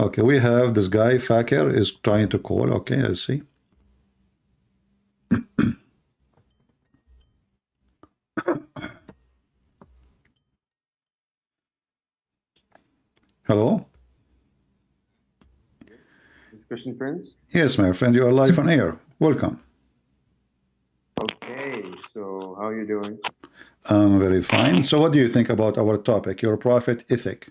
Okay, we have this guy, Fakhar, is trying to call. Okay, let's see. Hello? This Christian Prince. Yes, my friend, you are live on air. Welcome. Okay, so how are you doing? I'm very fine. So what do you think about our topic, your prophet ethic?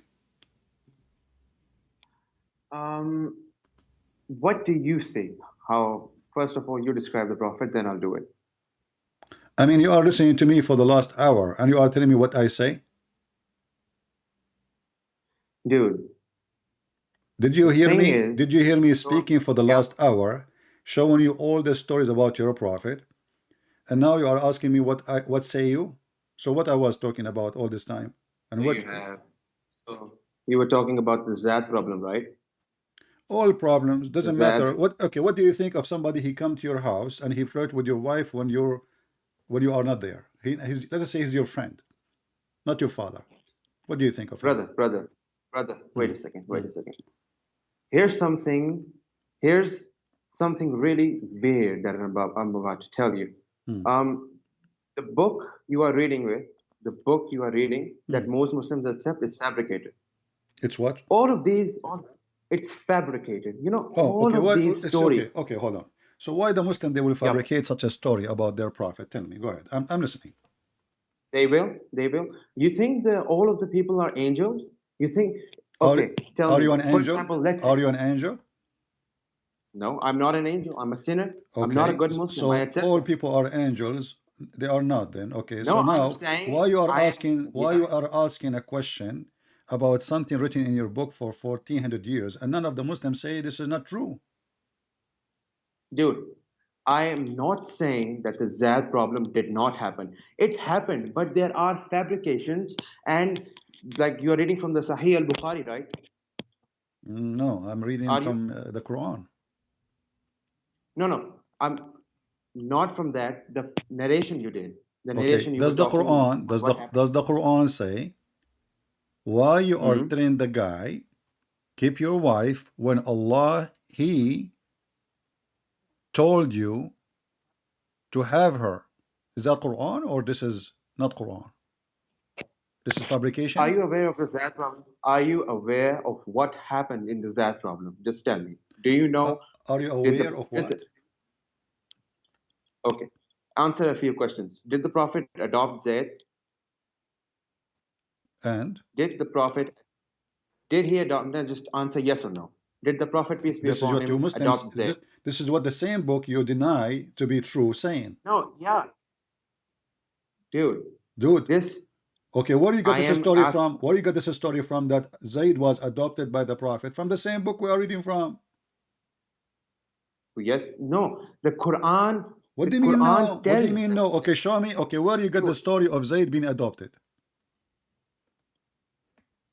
What do you see? How, first of all, you describe the prophet, then I'll do it. I mean, you are listening to me for the last hour and you are telling me what I say? Dude, Did you the hear thing me? is, Did you hear me so, speaking for the yeah, last hour, showing you all the stories about your prophet? And now you are asking me what say you? So what I was talking about all this time? And so what you have, so you were talking about the Zad problem, right? all problems The doesn't matter. Zad, What okay, what do you think of somebody he come to your house and he flirt with your wife when you are not there? Let us say he's your friend, not your father. What do you think of him? brother, Hmm, wait hmm, a second. Here's something, here's something really weird that I'm about to tell you. hmm, Um, the book you are reading with, the book you are reading hmm. that most Muslims accept is fabricated. It's what? All of these, it's fabricated. You know, Oh, all okay. of What? these It's stories. okay. Okay, hold on. So why the Muslim they will Yep, fabricate such a story about their prophet? Tell me. Go ahead. I'm listening. they will. They will. You think that all of the people are angels? You think? Are Okay, tell are me. you an For angel? example, let's say, Are you an angel? no, I'm not an angel. I'm a sinner. I'm not a Okay. good Muslim. I So accept all that. people are angels. They are not then. Okay. No, So I'm now saying why you are I am. asking why Yeah, you are asking a question about something written in your book for 1400 years and none of the Muslims say this is not true. dude. I am not saying that the Zad problem did not happen. It happened, but there are fabrications, and like you are reading from the Sahih al-Bukhari, right? No, I'm reading Are you? from the Quran. No, no. I'm not from that. The narration you did, the Okay. narration you were Does the talking Quran about what happened. does the Quran say why you are Hmm. telling the guy keep your wife when Allah he told you to have her? Is that Quran or this is not Quran? This is Are fabrication? you aware of the Zad problem? Are you aware of what happened in the Zad problem? Just tell me. Do you Uh, know? are you Did aware the of did the, what? okay? Answer a few questions. Did the Prophet adopt Zayd? And Did the Prophet did he adopt? Then just answer yes or no. Did the Prophet peace be this is upon what you him Muslims, adopt Zayd? this is what the same book you deny to be true saying. No. Yeah, dude. Dude, This okay, where you got I this am story asked. from? Where you got this story from that Zayd was adopted by the Prophet? From the same book we are reading from. Yes. No. The Quran. What The do you mean Quran no? What do you tells mean that. no? Okay, show me. Okay, where you got the Dude, story of Zayd being adopted?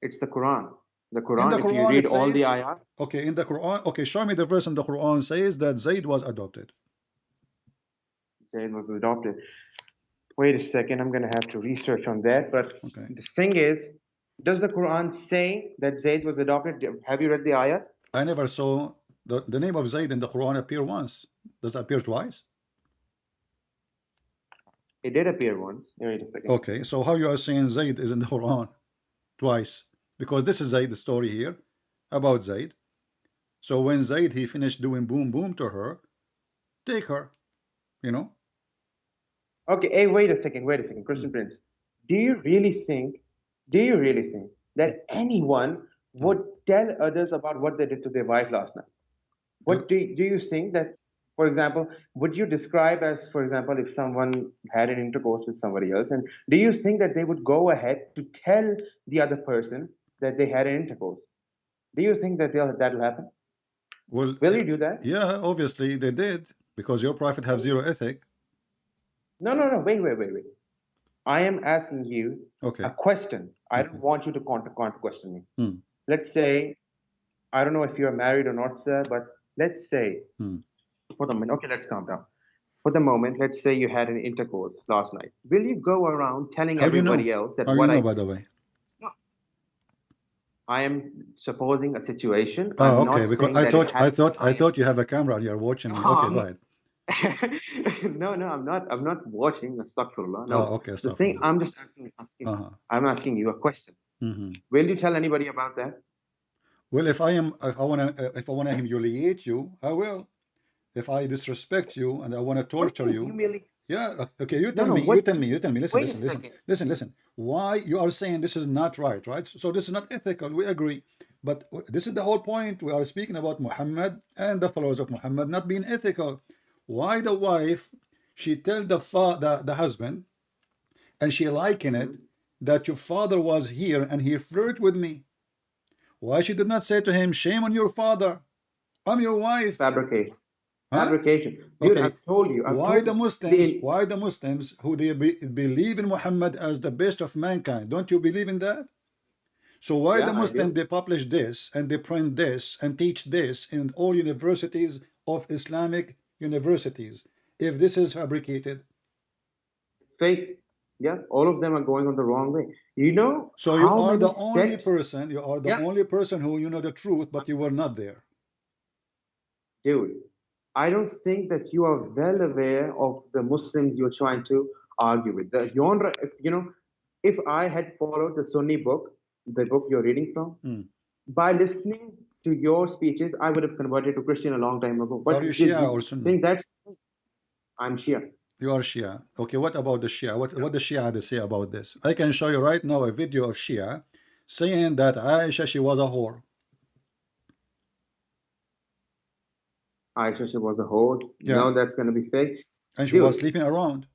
it's the Quran. The In the Quran. If you Quran it read all the says, ayat, okay, in the Quran, okay, show me the verse in the Quran says that Zayd was adopted. Zayd was adopted. Wait a second, I'm gonna have to research on that. But Okay. the thing is, does the Quran say that Zayd was adopted? Have you read the ayat? I never saw the name of Zayd in the Quran appear once. Does it appear twice? It did appear once. Wait a second. Okay, so how you are saying Zayd is in the Quran twice? Because this is Zayd, the story here about Zayd. So when Zayd he finished doing boom boom to her, take her, you know. Okay, hey, wait a second, Hmm, Christian Prince. Do you really think, do you really think hmm, that anyone hmm. would tell others about what they did to their wife last night? Do, Do you think that, for example, would you describe as, for example, if someone had an intercourse with somebody else, and do you think that they would go ahead to tell the other person that they had an intercourse? Do you think that that'll happen? well, Will you do that? yeah, obviously they did because your prophet have zero ethic. No, no, no. Wait. I am asking you a Okay, question. I don't okay. want you to counter question me. Hmm, Let's say, I don't know if you're married or not, sir, but let's say, hmm. for the moment, okay, let's calm down. For the moment, let's say you had an intercourse last night. Will you go around telling How do you know? everybody else that How do you what know, I by the way? no, I am supposing a situation. I'm Oh, okay. not Because saying that it happens. I thought you have a camera and you're watching No, me. Okay, I'm go not. ahead. No, I'm not. I'm not watching Astaghfirullah. Oh, No, okay, the thing astaghfirullah. I'm just asking. Uh-huh. I'm asking you a question. Hmm. Will you tell anybody about that? Well, if I wanna humiliate you, I will. If I disrespect you and I wanna What do torture you mean you, humiliate? yeah, okay, you No, tell no. me, What? you tell me, listen, Wait a listen, listen, second. listen, listen. Why you are saying this is not right, right? So this is not ethical, we agree. But this is the whole point. We are speaking about Muhammad and the followers of Muhammad not being ethical. Why the wife, she tell the husband, and she liken it, Mhm. that your father was here and he flirted with me. Why she did not say to him, shame on your father, I'm your wife? Fabrication. Huh? Fabrication. Dude, Okay, I've told you. I've why told the you. Muslims? Why the Muslims who believe in Muhammad as the best of mankind? Don't you believe in that? So why the Yeah, I Muslim do. they publish this and they print this and teach this in all universities of Islamic universities? If this is fabricated, It's fake. Yeah, all of them are going on the wrong way. You know so you how are many the only sects? person. You are the Yeah, only person who you know the truth, but you were not there. dude. I don't think that you are well aware of the Muslims you're trying to argue with. The genre, if I had followed the Sunni book, the book you're reading from, Hmm. by listening to your speeches, I would have converted to Christian a long time ago. Are But you did Shia or you Sunni? think that's I'm Shia? You are Shia. Okay, what about the Shia? What the Shia had to say about this? I can show you right now a video of Shia saying that Aisha, she was a whore. Aisha was a whore. Yeah, No, that's gonna be fake. and she was Dude, sleeping around.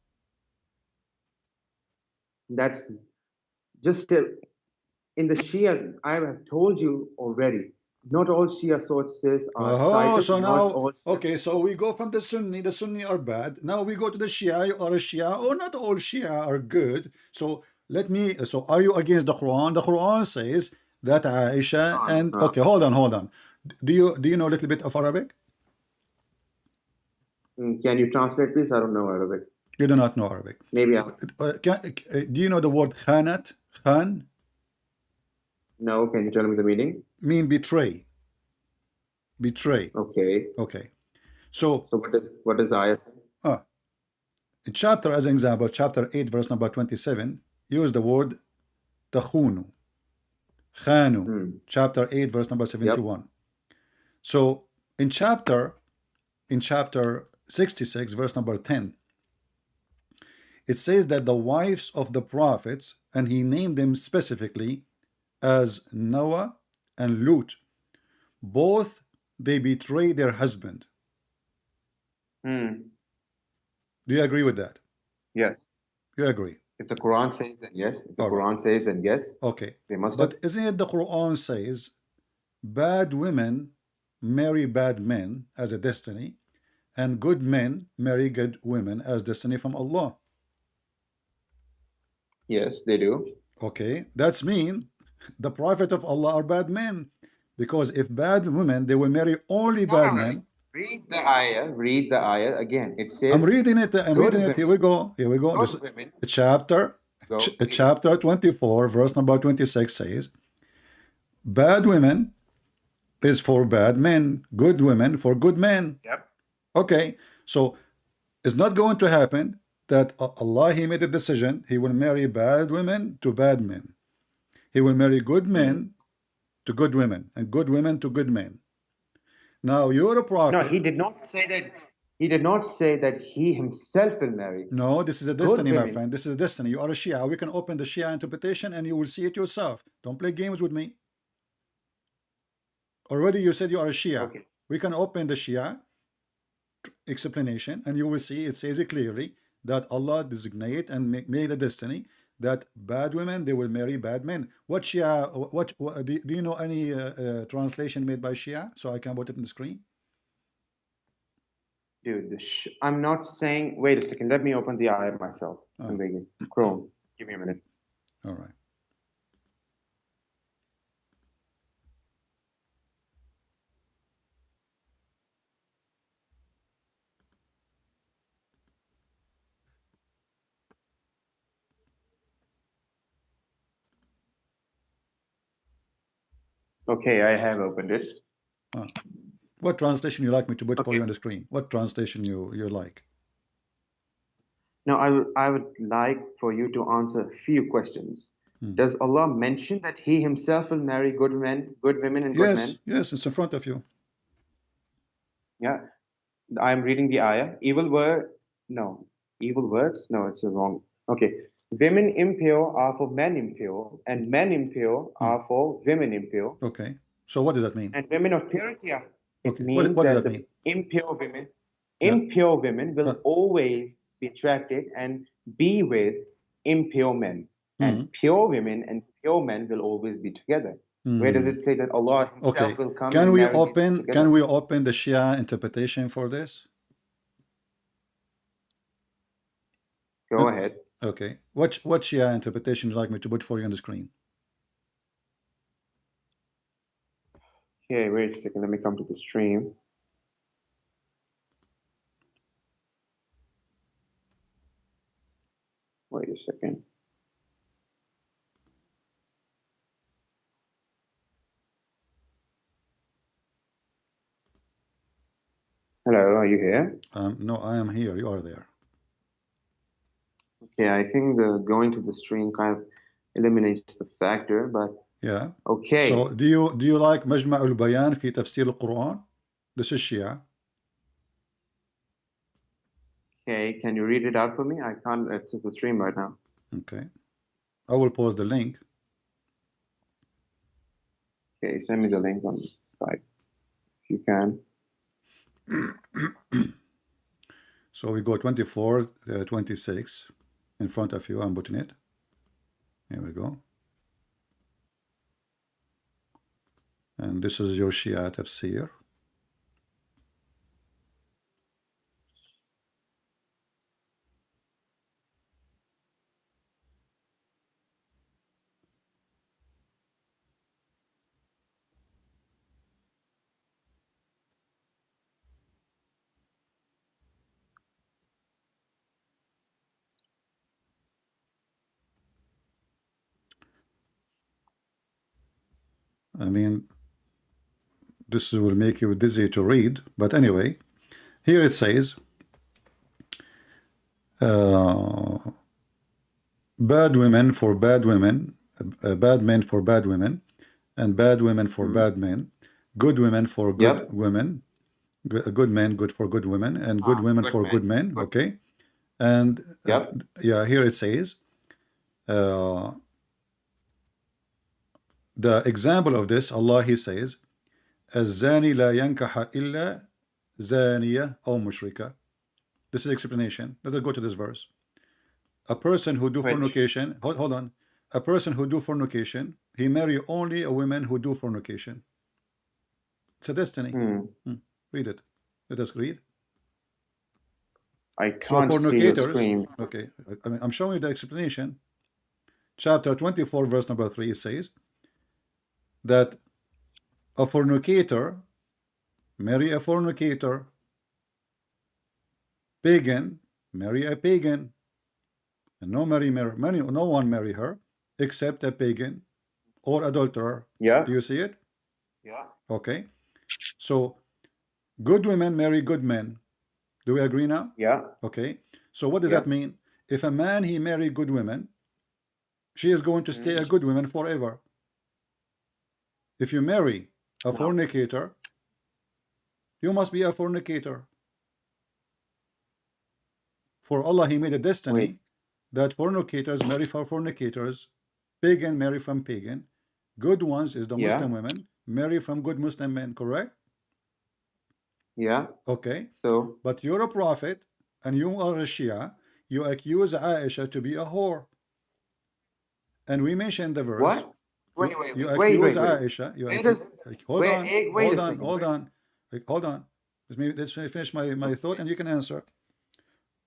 that's just still in the Shia. I have told you already. Not all Shia sources are Oh, cited. so Not now, all Shia. okay, so we go from the Sunni. The Sunni are bad. Now we go to the Shia. You are a Shia. Oh, not all Shia are good. So let me. So are you against the Quran? The Quran says that Aisha No, and no. okay, hold on. Do you know a little bit of Arabic? Can you translate, please? I don't know Arabic. You do not know Arabic. Maybe I Do you know the word khanat? Khan no. Can you tell me the meaning? mean betray. Betray. Okay. Okay. So So what is the ayat? uh, chapter as an example, chapter 8, verse number 27, use the word takhunu. Khanu. Hmm. Chapter 8, verse number Yep. 71. So in chapter 66, verse number 10, it says that the wives of the prophets, and he named them specifically as Noah and Lut, both they betray their husband. Hmm. Do you agree with that? Yes. You agree. If the Quran says, then yes. If the All right. Quran says, then yes. Okay. They must have. But isn't it the Quran says bad women marry bad men as a destiny, and good men marry good women as destiny from Allah? Yes, they do. Okay. That's mean the prophet of Allah are bad men. Because if bad women, they will marry only No, no, bad no. men. Read the ayah. Read the ayah again. It I'm says, reading it. I'm good reading it. Here we women, go. Here we go. This good women. chapter, Go read it. chapter 24, verse number 26 says, bad women is for bad men, good women for good men. Yep. Okay, so it's not going to happen that Allah, He made a decision. He will marry bad women to bad men. He will marry good Hmm. men to good women and good women to good men. Now you're a No, prophet. he did not say that. He did not say that he himself will marry. No, this is a Good destiny, my women. friend. This is a destiny. You are a Shia. We can open the Shia interpretation and you will see it yourself. Don't play games with me. Already you said you are a Shia. Okay. We can open the Shia explanation and you will see it says it clearly that Allah designate and made a destiny that bad women they will marry bad men. What Shia? What do you know any translation made by Shia? So I can put it in the screen. Dude, I'm not saying. Wait a second. Let me open the ayah myself. I'm Oh, begging. Chrome. Give me a minute. all right. Okay, I have opened it. What translation you like me to put for Okay. you on the screen? What translation you like? Now, I would like for you to answer a few questions. Does Allah mention that He Himself will marry good men, good women, and good Yes, men? yes, it's in front of you. Yeah, I'm reading the ayah. No, evil words? No, it's wrong. Okay. Women impure are for men impure, and men impure are for women impure. Okay. So what does that mean? And women of purity are. It Okay. means What does that that the mean? Yeah. impure women will Uh, always be attracted and be with impure men. And mm, pure women and pure men will always be together. Where does mm. it say that Allah Himself Okay. will come Can and we marry these two open together? the Shia interpretation for this? Go ahead. Okay. What Shia interpretation would you like me to put for you on the screen? Okay, wait a second. Let me come to the stream. Wait a second. Hello, are you here? No, I am here. You are there. Okay, I think the going to the stream kind of eliminates the factor, but Yeah. okay. So do you like مجمع البيان في تفسير القرآن? This is Shia. Okay, can you read it out for me? I can't, it's just a stream right now. Okay. I will post the link. Okay, send me the link on Skype if you can. So we go 24, 26 in front of you. I'm putting it. Here we go. And this is your Shia tafsir. I mean, this will make you dizzy to read. But anyway, here it says, bad women for bad women, bad men for bad women, and bad women for bad men, good women for good Yep. women, good men good for good women, and good women Good for man. good men. Good. Okay. And Yep. yeah, here it says, the example of this, Allah, He says, الزاني لا ينكح إلا زانية أو مشركة. This is explanation. Let us go to this verse. A person who do Wait. fornication, hold on. A person who do fornication, he marry only a woman who do fornication. It's a destiny. Read it. Let us read. I So can't see your fornicators, screen. okay, I mean, I'm showing you the explanation. Chapter 24, verse number 3, it says that a fornicator marry a fornicator, pagan marry a pagan, and no one marry her except a pagan or adulterer. Yeah. Do you see it? Yeah. Okay. So good women marry good men. Do we agree now? Yeah. Okay. So what does Yeah. that mean? If a man he marry good women, she is going to stay a good woman forever. If you marry a fornicator, you must be a fornicator. For Allah, He made a Wait. destiny that fornicators marry for fornicators, pagan marry from pagan, good ones is the Yeah. Muslim women marry from good Muslim men, correct? Yeah. Okay. So But you're a prophet and you are a Shia, you accuse Aisha to be a whore. And we mentioned the verse. what? Wait, You wait, accuse wait, wait. Aisha. Where does Hold on, wait a hold on, second. hold on, hold on. Let's finish my thought and you can answer.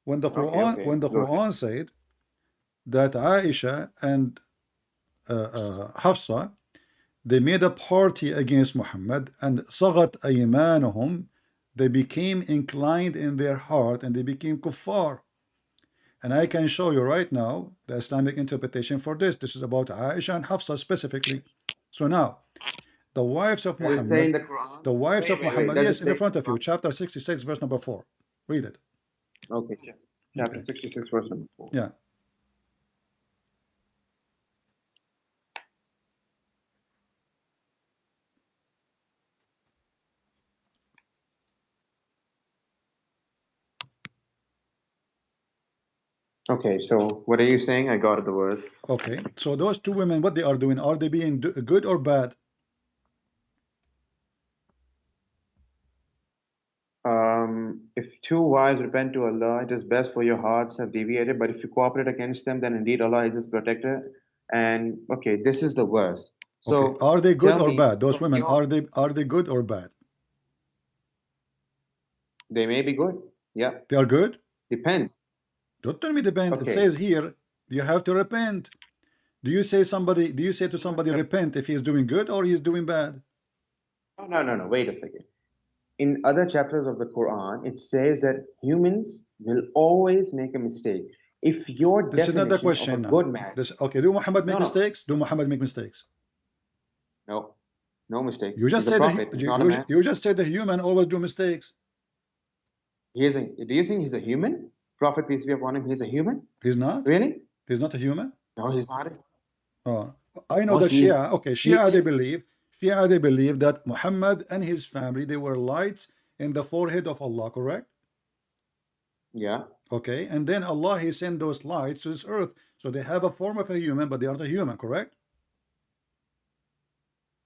When the Okay. Go ahead. Quran said that Aisha and Hafsa, they made a party against Muhammad, and صغت أيمانهم, they became inclined in their heart and they became kuffar. And I can show you right now the Islamic interpretation for this. This is about Aisha and Hafsa specifically. So now, The wives of Does it say in Muhammad, the Quran? the wives of Wait. Muhammad, Does yes, it in the say in front the of you, Quran? chapter 66, verse number 4. Read it. Okay. Chapter Okay. 66, verse number 4. Yeah. Okay, so what are you saying? I got the verse. Okay. So those two women, what they are doing, are they being good or bad? If two wives repent to Allah, it is best for your hearts have deviated. But if you cooperate against them, then indeed Allah is His protector. And okay, this is the verse. Okay. So Are they good tell or me, bad? Those from women, your, are they good or bad? they may be good. Yeah, They are good? depends. Don't tell me depend. It Okay. says here you have to repent. Do you say to somebody repent if he is doing good or he is doing bad? No. Wait a second. In other chapters of the Quran, it says that humans will always make a mistake. If your This is not the definition of a question now. good man, This okay, do Muhammad make no, mistakes? Do Muhammad make mistakes? no, no mistakes. You He's just a said that prophet. He's not a man. you just said the human always do mistakes. He is a, do you think he's a human? Prophet, peace be upon him, he's a human? He's not? Really? He's not a human? No, he's not. Oh, I know No, that he is. Shia, okay, He is. Shia they believe that Muhammad and his family they were lights in the forehead of Allah, correct? Yeah. Okay, and then Allah he sent those lights to this earth. So they have a form of a human, but they aren't a human, correct?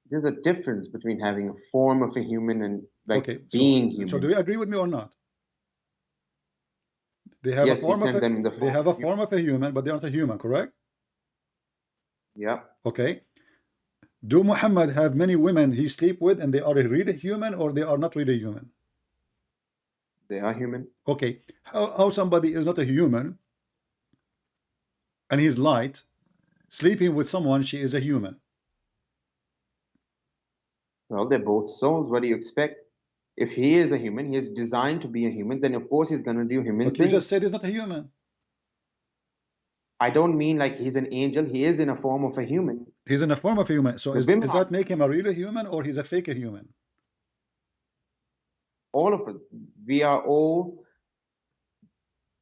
There's a difference between having a form of a human and like Okay, being so do human. you agree with me or not? They have a Yes, he form of sent a them in the they form have of a human. form of a human, but they aren't a human, correct? Yeah. Okay. Do Muhammad have many women he sleep with and they are really human or they are not really human? They are human. Okay. How somebody is not a human and he's light, sleeping with someone, she is a human. Well, they're both souls. What do you expect? If he is a human, he is designed to be a human, then of course he's going to do human But you just things. said he's not a human. I don't mean like he's an angel. He is in a form of a human. He's in a form of a human. So The women does are that make him a real human or he's a fake human? all of us. We are all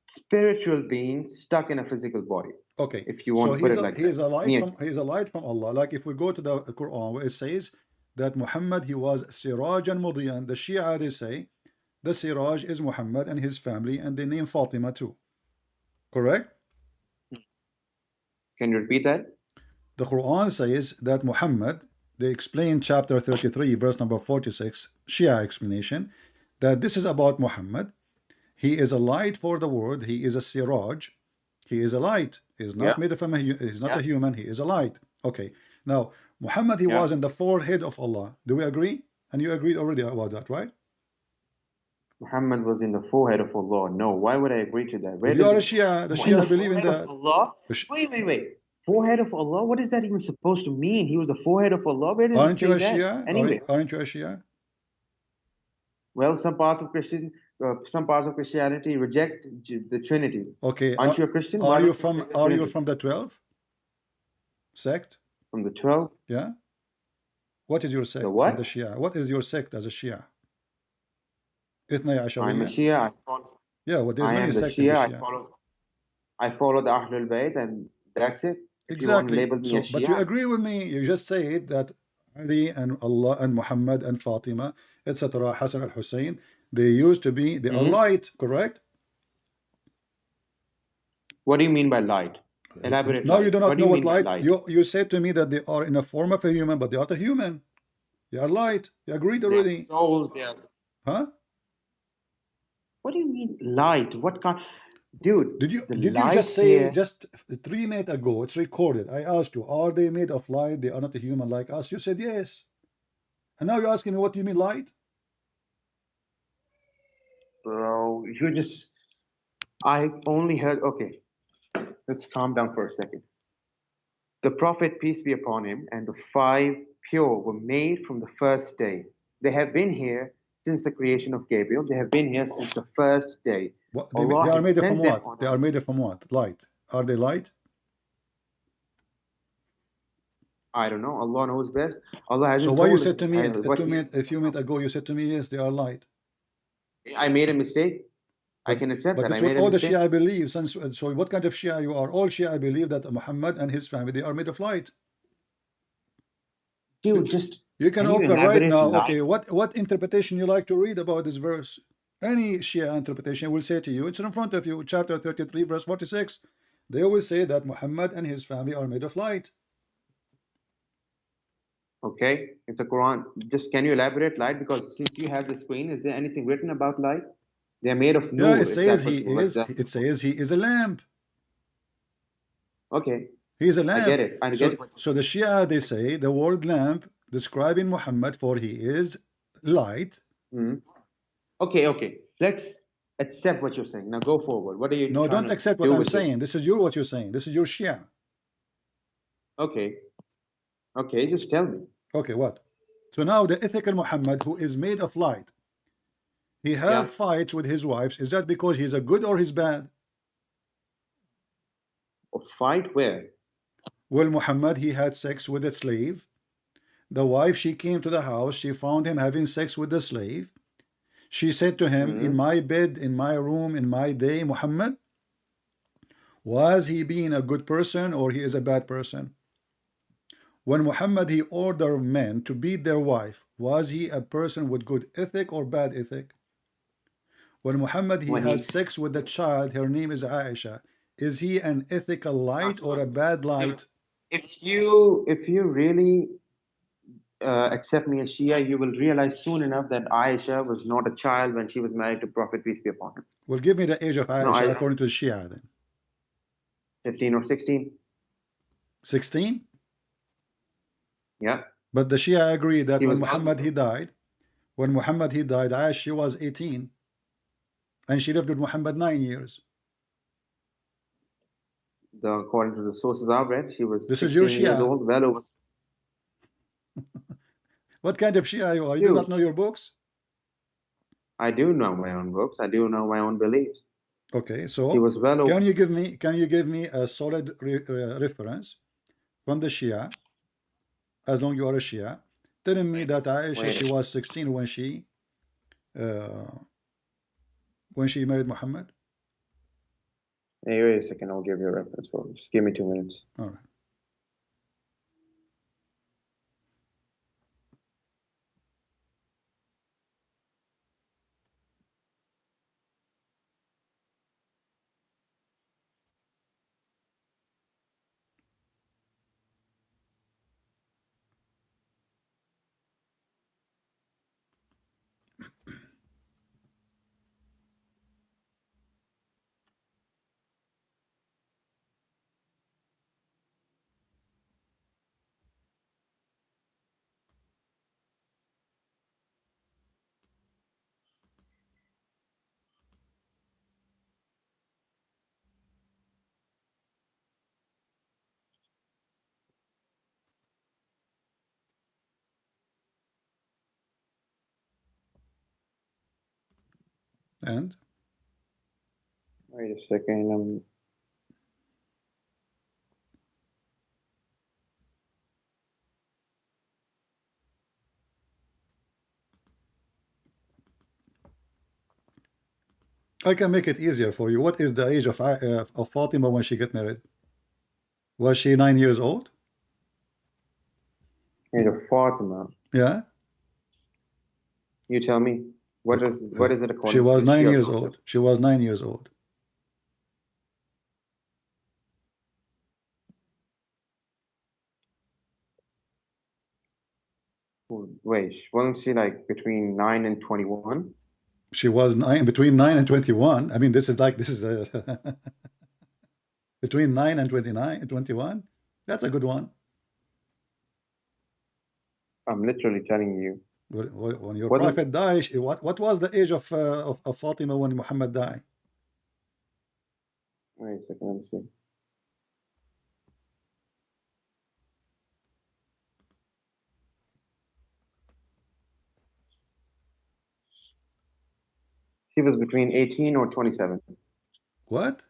spiritual beings stuck in a physical body. Okay. If you want So to put it like that. Near. he's a light from Allah. Like if we go to the Quran where it says that Muhammad he was Sirajan Mudiyan, the Shia they say the Siraj is Muhammad and his family, and they name Fatima too. Correct? Can you repeat that? The Quran says that Muhammad, they explain chapter 33, verse number 46, Shia explanation, that this is about Muhammad. He is a light for the world. He is a Siraj. He is a light. He is not Yeah. made of a he's not Yeah. a human. He is a light. Okay. Now, Muhammad, he Yeah. was in the forehead of Allah. Do we agree? And you agreed already about that, right? Muhammad was in the forehead of Allah. No, why would I agree to that? Where Well, you does are a it Shia. The in the Shia believe in forehead of that. Allah? Wait. Forehead of Allah? What is that even supposed to mean? He was the forehead of Allah? Where does it Aren't you say a that? Shia? Anyway, Aren't you a Shia? well, some parts of Christianity reject the Trinity. Okay. Aren't you a Christian? Why don't you reject the Are you Trinity? from the 12 sect? From the 12? Yeah. What is your The sect in the what? Shia? What is your sect as a Shia? Ithna I'm a Ashariya? Shia. Yeah, well, there's I many am the sect in the Shia. Shia. I follow the Ahlul Bayt, and that's it. If you want to Exactly. label me a So, but you Shia, agree with me. You just said that Ali and Allah and Muhammad and Fatima, etc., Hassan al Hussein, they used to be, they are light, correct? what do you mean by light? Elaborate Now you light. do not What do know you what mean by light. light? You said to me that they are in a form of a human, but they are not a human. They are light. You agreed They are already. souls. They are. Huh? What do you mean light? What kind? Dude, the Did you light just say here. just 3 minutes ago? It's recorded. I asked you, are they made of light? They are not a human like us. You said yes. And now you're asking me what do you mean light? Bro, you just. I only heard. Okay, let's calm down for a second. The Prophet, peace be upon him, and the five pure were made from the first day. They have been here since the creation of Gabriel. They have been here since the first day. What Allah they are has made from sent them what? on They a. are made from what? Light. Are they light? I don't know. Allah knows best. Allah So hasn't why you told us said to me what He a few minutes ago, you said to me, yes, they are light. I made a mistake. I But can accept but that. this I is what made a all the mistake. Shia believe. Since so what kind of Shia you are? All Shia believe that Muhammad and his family, they are made of light. Dude, just You can can you open right elaborate now. light? Okay, what interpretation you like to read about this verse? Any Shia interpretation will say to you, it's in front of you, chapter 33, verse 46. They always say that Muhammad and his family are made of light. Okay, it's a Quran. Just can you elaborate light? Because since you have the screen, is there anything written about light? They are made of Yeah, it noor. If says that he was what is. that. It says he is a lamp. Okay, He is a I get lamp. it. I get So it. so the Shia they say the word lamp describing Muhammad for he is light. Mhm. Okay, okay. Let's accept what you're saying. Now go forward. What are you No, trying don't to accept what do I'm with your? saying. This is your what you're saying. This is your Shia. Okay, okay. Just tell me. Okay, what? So now the ethical Muhammad who is made of light, he have Yeah. fights with his wives. Is that because he's a good or he's bad? Or fight where? Well, Muhammad he had sex with a slave. The wife she came to the house. She found him having sex with the slave. She said to him, Hmm. "In my bed, in my room, in my day, Muhammad, was he being a good person or he is a bad person?" When Muhammad he ordered men to beat their wife, was he a person with good ethic or bad ethic? When Muhammad he When had he, sex with a child, her name is Aisha, is he an ethical light or a bad dude, light? if you really accept me as Shia, you will realize soon enough that Aisha was not a child when she was married to Prophet peace be upon him. Well, give me the age of No, Aisha I according to the Shia then. 15 or 16. 16? Yeah, But the Shia agree that he was well. When Muhammad he died, Aisha was 18 and she lived with Muhammad 9 years. According to the sources I've read, she was This is your 16 years Shia. old, well over. What kind of Shia you are? You do not Dude, know your books? I do know my own books. I do know my own beliefs. Okay, She so was well over. can you give me a solid reference from the Shia, as long you are a Shia, telling me that Aisha Wait, she was 16 uh, when she married Muhammad? wait a second. I'll give you a reference for it. Just give me 2 minutes. All right. And Wait a second. I can make it easier for you. What is the age of Fatima when she get married? Was she 9 years old? Age of Fatima. Yeah. You tell me. What is it She according to was the nine Shia years concept? old. She was 9 years old. Wait, wasn't she like between 9 and 21? She was between 9 and 21. I mean, this is a between 9 and 29 and 21. That's a good one. I'm literally telling you. When your Wasn't prophet died, what was the age of Fatima when Muhammad died? Wait a second, let me see. She was between 18 or 27. What?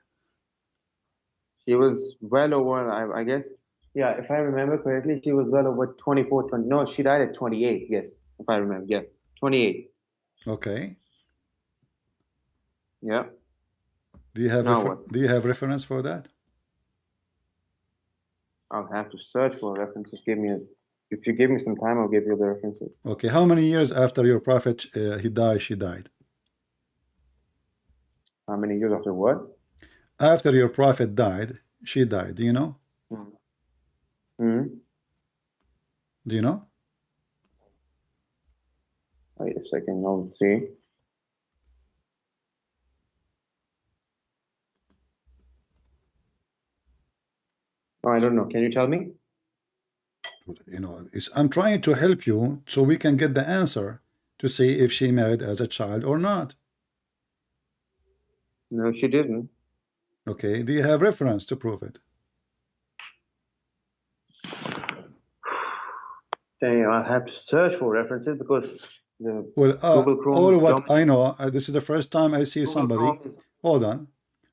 She was well over, I guess. Yeah, if I remember correctly, she was well over 24, 20. No, she died at 28. Yes, if I remember. Yeah, 28. Okay. Yeah. Now what? Do you have reference for that? I'll have to search for references. If you give me some time, I'll give you the references. Okay. How many years after your prophet he died, she died? How many years after what? After your prophet died, she died. Do you know? Hmm. Do you know? Wait a second. Let's see. Oh, I don't know. Can you tell me? You know, I'm trying to help you so we can get the answer to see if she married as a child or not. No, she didn't. Okay. Do you have reference to prove it? Dang, I'll have to search for references because the Well, Google Chrome all is what dumb. I know, this is the first time I see Google somebody. Chrome is. Hold on.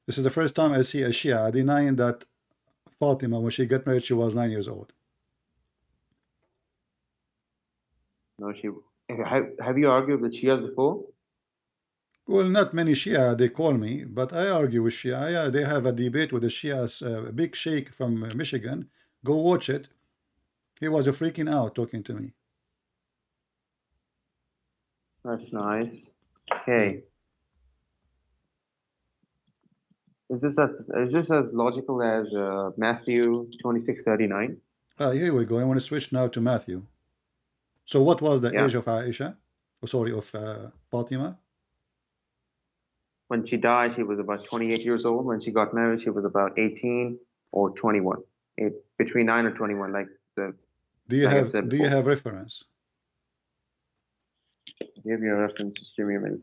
This is the first time I see a Shia denying that Fatima, when she got married, she was 9 years old. No, she. Have you argued with Shias before? Well, not many Shia, they call me, but I argue with Shia. Yeah, they have a debate with the Shias, big sheikh from Michigan. Go watch it. He was freaking out talking to me. That's nice. Okay. Is this as logical as Matthew 26:39? Here we go. I want to switch now to Matthew. So what was the Yeah. age of Aisha? Oh, sorry, of Fatima? When she died, she was about 28 years old. When she got married, she was about 18 or 21. Between 9 or 21, like I've said Do you before. have reference? Give you a reference. Just give me a minute.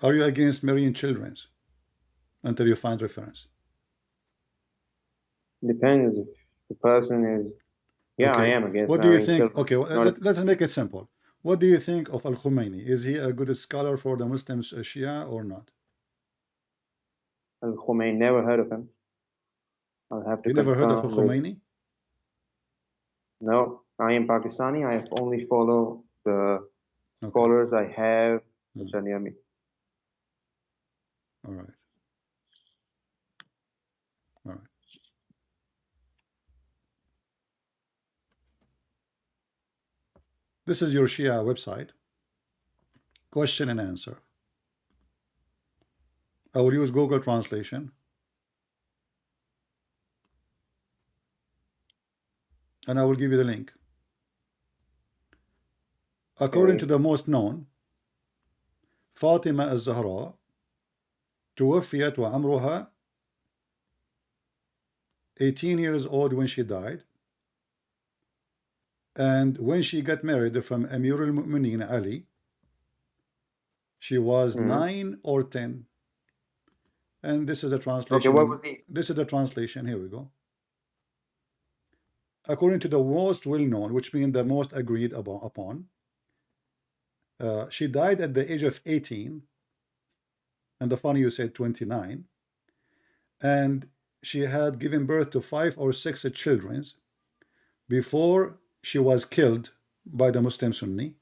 Are you against marrying children until you find reference? Depends if the person is. Yeah, I Okay. am against What do you marrying think? children. Okay, Not a, let's make it simple. What do you think of Al Khomeini? Is he a good scholar for the Muslims, Shia, or not? Al Khomeini. Never heard of him. I'll have to You never heard of Al confirm with. Khomeini? No, I am Pakistani. I only follow the Okay. scholars I have which Hmm. are near me. All right. All right. This is your Shia website. Question and answer. I will use Google Translation. And I will give you the link. According to Okay. the most known, فاطمة الزهراء توفيت وعمرها 18 years old when she died. And when she got married from Amir al-Mu'minin Ali, she was Hmm. 9 or 10. And this is a Okay, what translation. was the. This is the translation. Here we go. According to the most well-known, which means the most agreed upon, she died at the age of 18. And the funny, you said 29. And she had given birth to 5 or 6 children before she was killed by the Muslim Sunni.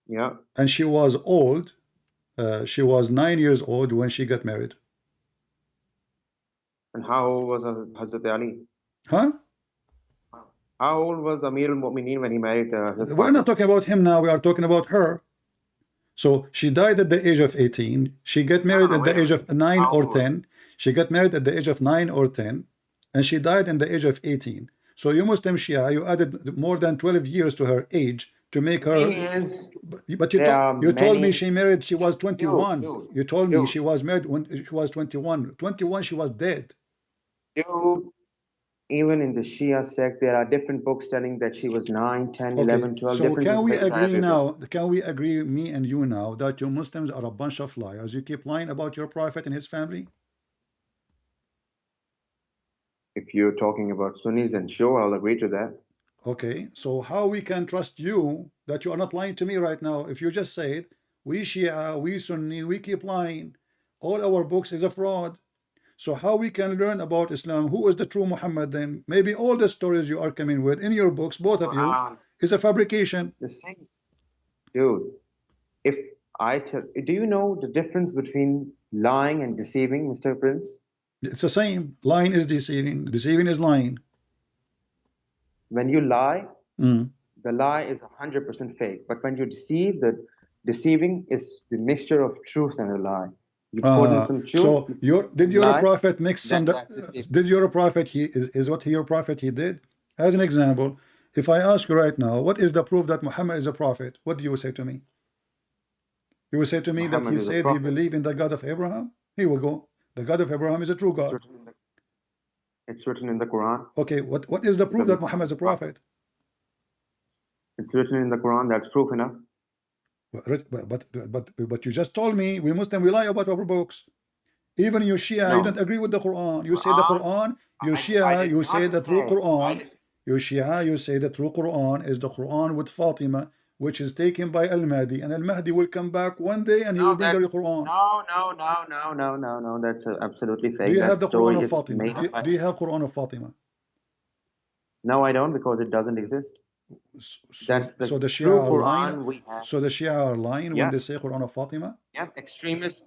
Yeah. And she was old. She was 9 years old when she got married. And how old was Hazrat Ali? Huh? How old was Amir al-Mu'mineen when he married his We're not father? talking about him now. We are talking about her. So she died at the age of 18. She got married No, at wait the a age minute. of 9 How or old? 10. She got married at the age of 9 or 10. And she died in the age of 18. So you Muslim Shia, you added more than 12 years to her age to make The thing her. is, But there are you told me many. she married. She was Dude, 21. dude, You told me dude, she was married when she was 21. 21, she was dead. dude. Even in the Shia sect, there are different books telling that she was 9, 10, Okay, 11, 12. so can Differences we based on agree everything. now? Can we agree, me and you now, that you Muslims are a bunch of liars? You keep lying about your prophet and his family. If you're talking about Sunnis, and sure, I'll agree to that. Okay, so how we can trust you that you are not lying to me right now? If you just said we Shia, we Sunni, we keep lying, all our books is a fraud. So how we can learn about Islam? Who is the true Muhammad then? Maybe all the stories you are coming with in your books, both of you, Quran, is a fabrication. the same. Dude, if do you know the difference between lying and deceiving, Mr. Prince? It's the same. Lying is deceiving. Deceiving is lying. When you lie, Mm. the lie is 100% fake. But when you deceive, the deceiving is the mixture of truth and a lie. You put in some truth, So you put your in did some your lie, prophet mix some? that's deceiving. Did your prophet is what your prophet he did? As an example, if I ask you right now, what is the proof that Muhammad is a prophet? What do you say to me? You will say to me that he Muhammad is a said he prophet. believed in the God of Abraham. Here we go. The God of Abraham is a true It's God. written in the, it's written in the Quran Okay, what is the proof that that Muhammad Muhammad is is a a prophet. prophet? It's written in the Quran. That's proof enough. But you just told me we Muslim we lie about our books. Even you Shia, you don't No, agree with the Quran. You say the Quran. Quran, you I Shia, did you say not the true say. Quran. You Shia, you say the true Quran is the Quran with Fatima, which is taken by Al Mahdi, and Al Mahdi will come back one day and he will No, bring the Quran. no. That's absolutely Do fake. you That have the Quran story of is Fatima? made up by. Do you have Quran of Fatima? No, I don't because it doesn't exist. So That's so the the Shia true are lying. Quran we have. So the Shia are lying when Yeah, they say Quran of Fatima. yeah. Extremists.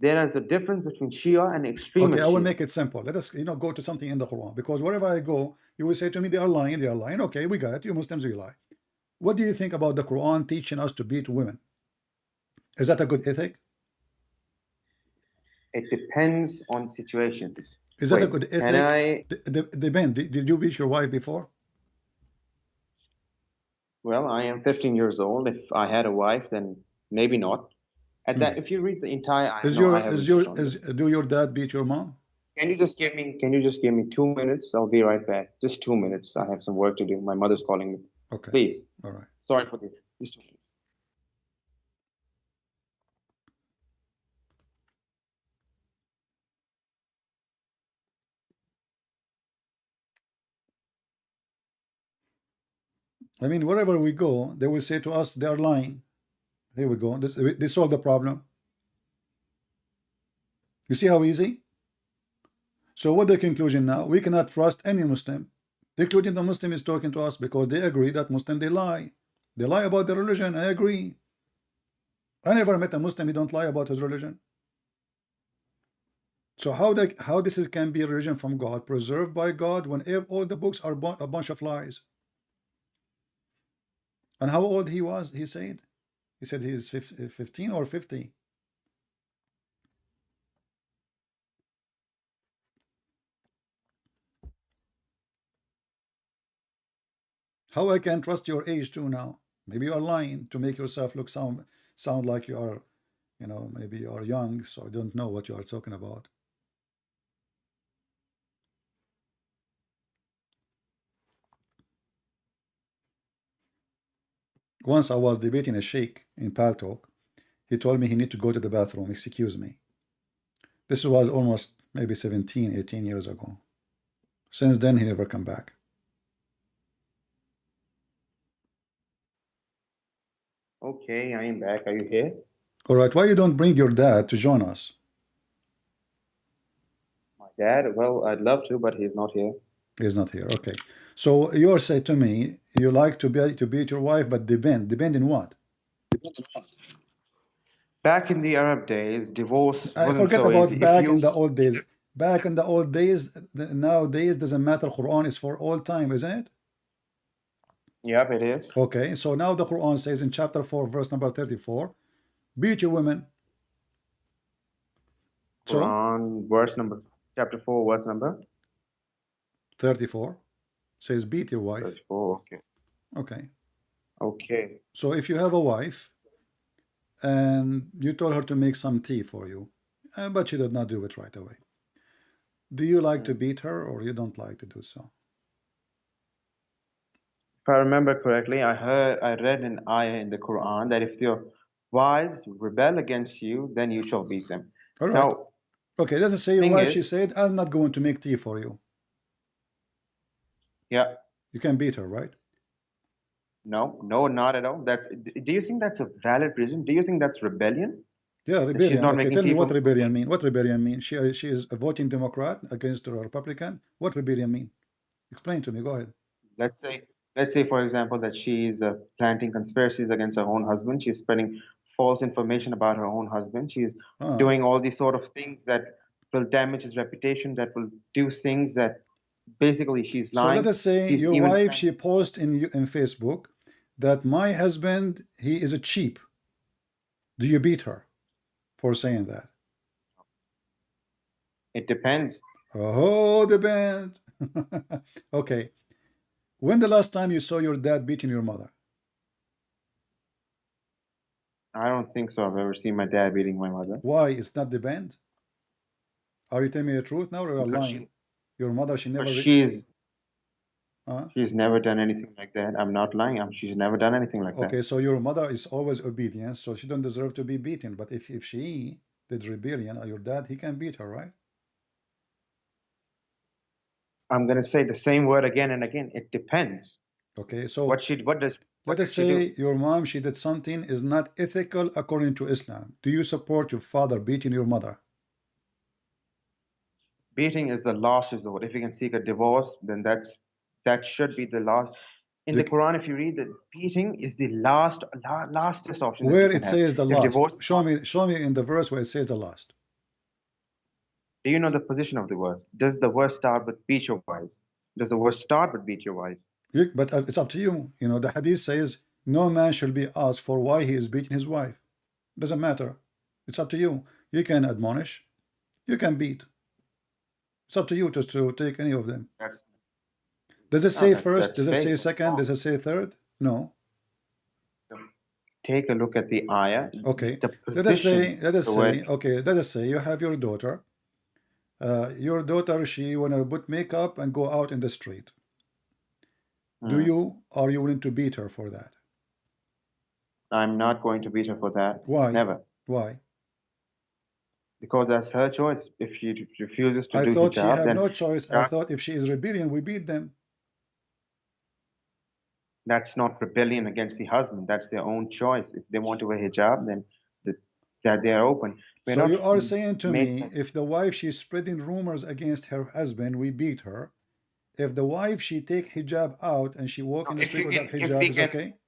There is a difference between Shia and Okay, I extremist will Shia. make it simple. Let us, go to something in the Quran because wherever I go, you will say to me they are lying, they are lying. Okay, we got it. You Muslims, you lie. What do you think about the Quran teaching us to beat women? Is that a good ethic? It depends on situations. Is that a Wait, good can ethic? I? Depend. Did you beat your wife before? Well, I am 15 years old. If I had a wife, then maybe not. At Hmm. that, if you read the entire, I Is know I your haven't is your touched on is this. do your dad beat your mom? Can you just give me 2 minutes? I'll be right back. Just 2 minutes. I have some work to do. My mother's calling me. Okay, Please. all right. Sorry for this. Just 2 minutes. I mean, wherever we go, they will say to us they are lying. Here we go. They solve the problem. You see how easy? So what the conclusion now? We cannot trust any Muslim, including the Muslim is talking to us because they agree that Muslim they lie. They lie about their religion. I agree. I never met a Muslim who don't lie about his religion. So how this can be a religion from God, preserved by God, when all the books are a bunch of lies? And how old he was? He said he is 15 or 50. How I can trust your age too now? Maybe you are lying to make yourself look sound like you are, maybe you are young, so I don't know what you are talking about. Once I was debating a sheikh in Paltalk. He told me he need to go to the bathroom. Excuse me. This was almost maybe 17, 18 years ago. Since then, he never come back. Okay, I am back. Are you here? All right, why you don't bring your dad to join us? My dad? Well, I'd love to, but he's not here. He's not here. Okay. So you're saying to me you like to beat your wife, but depend in what? Back in the Arab days, divorce I wasn't forget so about easy. If back you, in the old days. Back in the old days, nowadays doesn't matter. Quran is for all time, isn't it? yep, it is. Okay. So now the Quran says in chapter 4, verse number 34, beat your women. So Quran, chapter 4, verse number 34 says beat your wife. 34. Okay. Okay. Okay. So if you have a wife and you told her to make some tea for you, but she did not do it right away, do you like to Mm. beat her or you don't like to do so? If I remember correctly, I read an ayah in the Quran that if your wives rebel against you, then you shall beat them. All right. Now, Okay, let us say your thing wife, is, she said, I'm not going to make tea for you. yeah, You can beat her, right? no, no, not at all. Do you think that's a valid reason? Do you think that's rebellion? Yeah, That she's rebellion. not Okay, making tell me tea for what me? rebellion Okay. mean. What rebellion mean? She is a voting Democrat against a Republican. What rebellion mean? Explain to me. Go ahead. Let's say, let's say, for example, that she's planting conspiracies against her own husband. She's spreading false information about her own husband. She's Ah, doing all these sort of things that will damage his reputation, that will do things that basically she's so let lying. us say She's your even wife, trying. she posts in Facebook that my husband, he is a cheap. Do you beat her for saying that? It depends. Oh, the band. Okay. When the last time you saw your dad beating your mother? I don't think so. I've ever seen my dad beating my mother Why? It's not the band. Are you telling me the truth now or are you because lying? Your mother, she because never. Uh, she's never done anything like that. I'm not lying. She's never done anything like that. okay, so your mother is always obedient, so she don't deserve to be beaten. But if she did rebellion, or your dad, he can beat her, right? I'm gonna say the same word again and again. It depends. Okay, so let What us did she do? say your mom, she did something is not ethical according to Islam. Do you support your father beating your mother? Beating is the last resort. If you can seek a divorce, then that should be the last. In the The, Quran, if you read that beating is the lastest option that you where can it have. says the If last, divorce is show not, me, show me in the verse where it says the last. do you know the position of the verse? Does the verse start with beat your wives? Does the verse start with beat your wives? But it's up to you. You know, the hadith says no man shall be asked for why he is beating his wife. Doesn't matter. It's up to you. You can admonish, you can beat. It's up to you just to take any of them. That's Does it no, say first? that's Does it fake. say That's second? wrong. Does it say third? No. So take a look at the ayah. Okay. The Let us position, say, let us the word. say, okay, let us say you have your daughter. Your daughter, she wanna put makeup and go out in the street. Hmm. Are you willing to beat her for that? I'm not going to beat her for that. Why? Never. Why? Because that's her choice. If she refuses to I do thought she hijab, have then no choice. I that, thought if she is rebellion, we beat them. that's not rebellion against the husband. That's their own choice. If they want to wear hijab, then the, that they are open. We're So not you are saying to made. me, if the wife she's spreading rumors against her husband, we beat her. If the wife she take hijab out and she walk No, in the if street you without can, if hijab we is can, okay?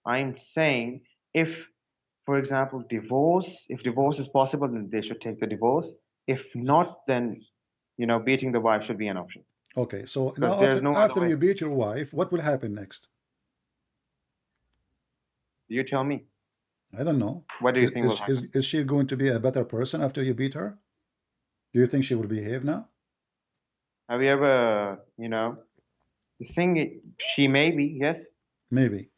I'm saying if, for example, if divorce is possible, then they should take the divorce. If not, then beating the wife should be an option Okay, so because now there's after no other after way. you beat your wife, what will happen next? You tell me. I don't know. What do you Is think will is is, happen? is she going to be a better person after you beat her? Do you think she will behave now? Have you ever, the thing, she may be, yes. Maybe.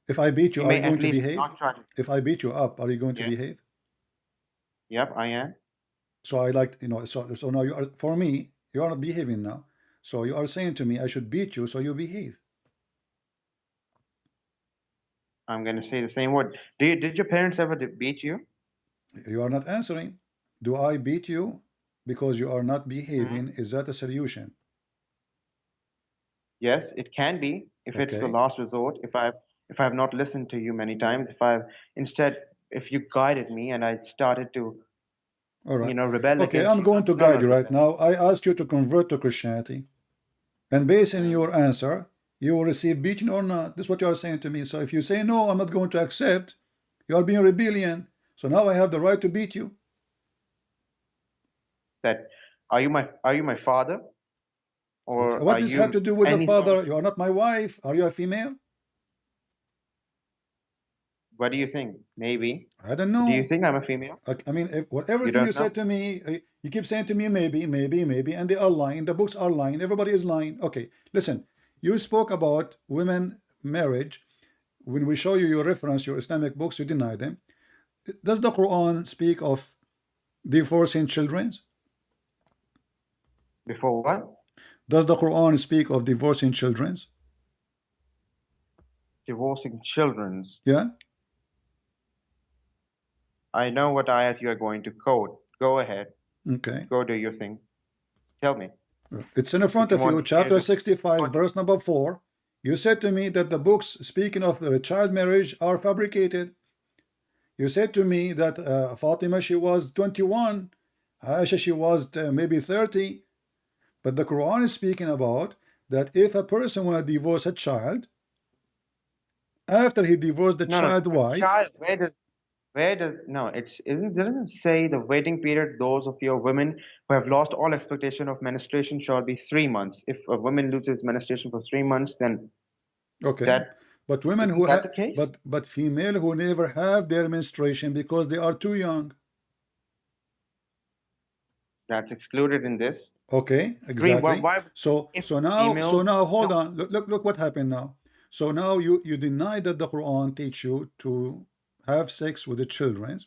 If I beat you, She are may you at going to least behave? not try to. If I beat you up, are you going to Yes. behave? Yep, I am. So I like, so now you are, for me, you are not behaving now. So you are saying to me, I should beat you so you behave. I'm going to say the same word. Did your parents ever beat you? You are not answering. Do I beat you because you are not Mhm. behaving? Is that a solution? Yes, it can be if it's the Okay. last resort. If I've not listened to you many times, if I've instead if you guided me and I started to All right. rebel Okay, against I'm you, going to I'm guide gonna you right rebel. now. I asked you to convert to Christianity. And based on Mm. your answer, you will receive beating or not. This is what you are saying to me. So if you say, no, I'm not going to accept, you are being rebellion. So now I have the right to beat you. That are you my father or What are does this have you to do with the any sort of father? You are not my wife. Are you a female? what do you think? Maybe. I don't Do you know. think I'm a female? I mean, You everything you don't said know? to me, you keep saying to me, maybe, maybe, maybe, and they are lying. The books are lying. Everybody is lying. Okay, listen. You spoke about women marriage, when we show you your reference, your Islamic books, you deny them. Does the Quran speak of divorcing children? Before what? Does the Quran speak of divorcing children? Divorcing children's. Yeah. I know what ayat you are going to quote. Go ahead. Okay. Go do your thing. Tell me. It's in front If you of want you, to share chapter this, 65, verse number 4. You said to me that the books speaking of the child marriage are fabricated. You said to me that Fatima, she was 21, Aisha, she was maybe 30, but the Quran is speaking about that if a person want to divorce a child, after he divorced the no, no. child A wife, child. Where does no? Doesn't say the waiting period. Those of your women who have lost all expectation of menstruation shall be 3 months. If a woman loses menstruation for 3 months, then okay, that but women isn't who that have, the case? but female who never have their menstruation because they are too young. That's excluded in this. Okay, Three. Why? exactly. Why So if so female? now hold No. on. Look what happened now. So now you deny that the Quran teach you to have sex with the children.